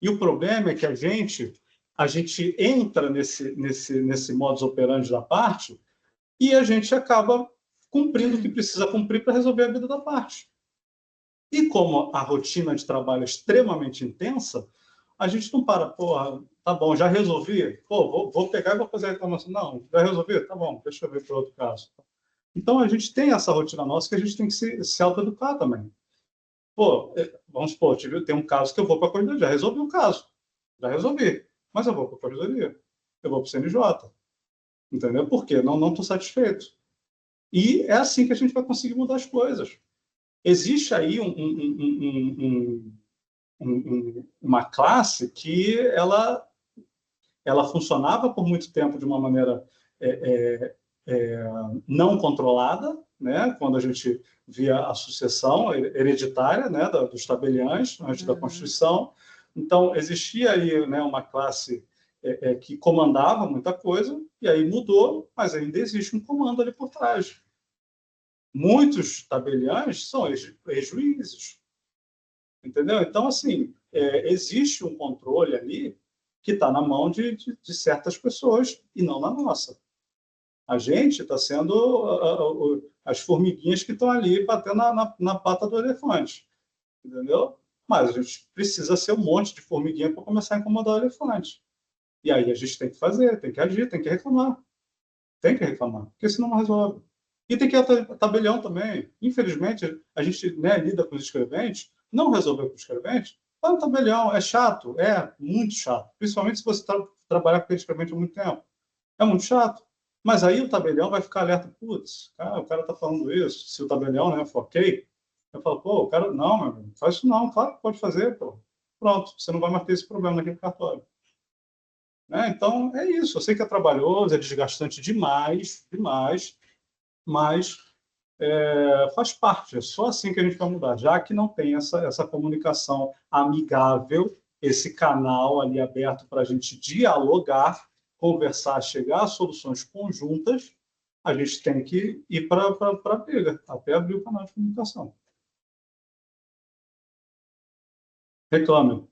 E o problema é que a gente entra nesse modus operandi da parte e a gente acaba cumprindo o que precisa cumprir para resolver a vida da parte. E como a rotina de trabalho é extremamente intensa, a gente não para, porra, tá bom, já resolvi, pô, vou pegar e vou fazer a reclamação. Não, já resolvi? Tá bom, deixa eu ver para outro caso. Então, a gente tem essa rotina nossa que a gente tem que se autoeducar também. Pô, vamos supor, tem um caso que eu vou para a corregedoria, já resolvi o caso, já resolvi, mas eu vou para a corregedoria, eu vou para o CNJ, entendeu? Por quê? Não estou satisfeito. E é assim que a gente vai conseguir mudar as coisas. Existe aí uma classe que ela funcionava por muito tempo de uma maneira não controlada, né? Quando a gente via a sucessão hereditária, né, dos tabeliães antes da Constituição. Então, existia aí, né, uma classe que comandava muita coisa, e aí mudou, mas ainda existe um comando ali por trás. Muitos tabeliães são ex-juízes, entendeu? Então, assim, existe um controle ali que está na mão de certas pessoas e não na nossa. A gente está sendo as formiguinhas que estão ali batendo na pata do elefante, entendeu? Mas a gente precisa ser um monte de formiguinha para começar a incomodar o elefante. E aí a gente tem que fazer, tem que agir, tem que reclamar. Tem que reclamar, porque senão não resolve. E tem que ir a tabelião também. Infelizmente, a gente, né, lida com os escreventes, não resolveu com os escreventes, vai no tabelião, é chato, é muito chato. Principalmente se você trabalhar com aquele escrevente há muito tempo. É muito chato. Mas aí o tabelião vai ficar alerta, putz, o cara está falando isso. Se o tabelião, né, for ok, eu falo, pô, o cara, não, meu amigo, faz isso não, claro que pode fazer, pô. Pronto, você não vai mais ter esse problema naquele cartório. Né? Então, é isso. Eu sei que é trabalhoso, é desgastante demais, mas faz parte. É só assim que a gente vai mudar, já que não tem essa comunicação amigável, esse canal ali aberto para a gente dialogar, conversar, chegar a soluções conjuntas, a gente tem que ir para a briga, até abrir o canal de comunicação. Reclamem.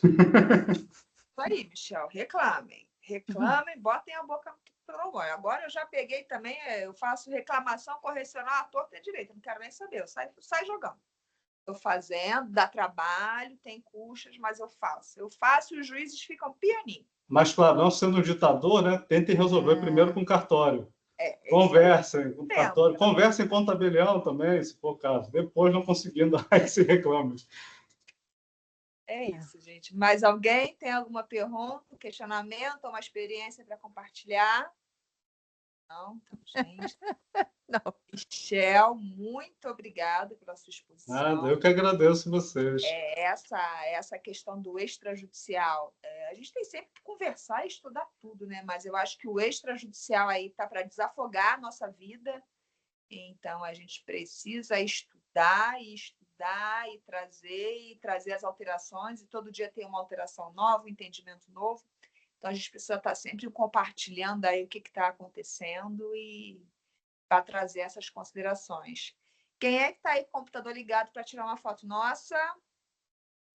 Isso aí, Michel, reclamem. Reclamem, botem a boca no trombone. Agora eu já peguei também, eu faço reclamação correcional à torta e à direita, não quero nem saber, eu saio jogando. Estou fazendo, dá trabalho, tem custas, mas eu faço. Eu faço e os juízes ficam pianinho. Mas, claro, não sendo um ditador, né, tentem resolver primeiro com o cartório. Conversem com o cartório, conversem com o tabelião também, se for o caso. Depois não conseguindo, aí se reclama. É isso, gente. Mais alguém tem alguma pergunta, questionamento ou uma experiência para compartilhar? Não, então, gente. Não. Michel, muito obrigada pela sua exposição. Eu que agradeço vocês. Essa questão do extrajudicial, a gente tem sempre que conversar e estudar tudo, né? Mas eu acho que o extrajudicial aí está para desafogar a nossa vida. Então, a gente precisa estudar e trazer as alterações, e todo dia tem uma alteração nova, um entendimento novo. Então, a gente precisa estar sempre compartilhando aí o que está acontecendo e para trazer essas considerações. Quem é que está aí com o computador ligado para tirar uma foto? Nossa,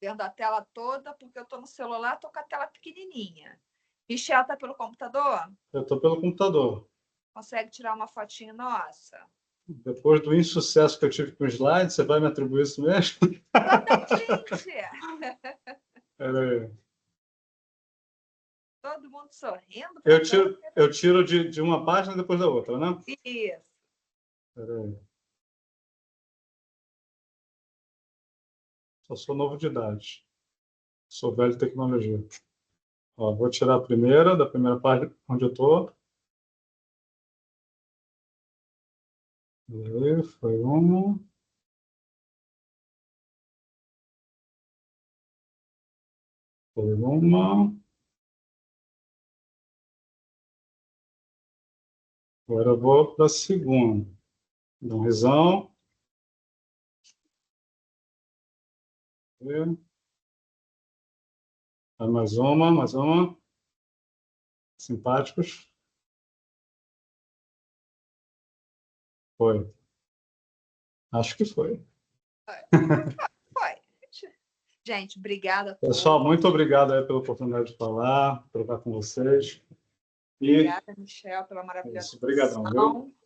vendo a tela toda, porque eu estou no celular, estou com a tela pequenininha. Michel, está pelo computador? Eu estou pelo computador. Consegue tirar uma fotinha nossa? Depois do insucesso que eu tive com o slide, você vai me atribuir isso mesmo? Peraí. Todo mundo sorrindo. Eu tiro de uma página depois da outra, né? Isso. Peraí. Só sou novo de idade. Sou velho de tecnologia. Ó, vou tirar a primeira, da primeira página onde eu estou. Aí, foi uma. Foi uma. Agora eu vou para a segunda. Dá um risão. Mais uma. Simpáticos. Foi. Acho que foi. Foi. Gente, obrigada a todos. Pessoal, todos. muito obrigado aí pela oportunidade de falar, trocar com vocês. Obrigada, Michel, pela maravilhosa exposição. Obrigadão, viu?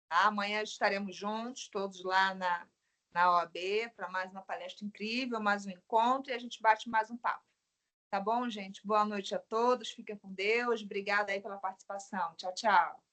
Amanhã estaremos juntos, todos lá na OAB, para mais uma palestra incrível, mais um encontro, e a gente bate mais um papo. Tá bom, gente? Boa noite a todos, fiquem com Deus. Obrigada aí pela participação. Tchau, tchau.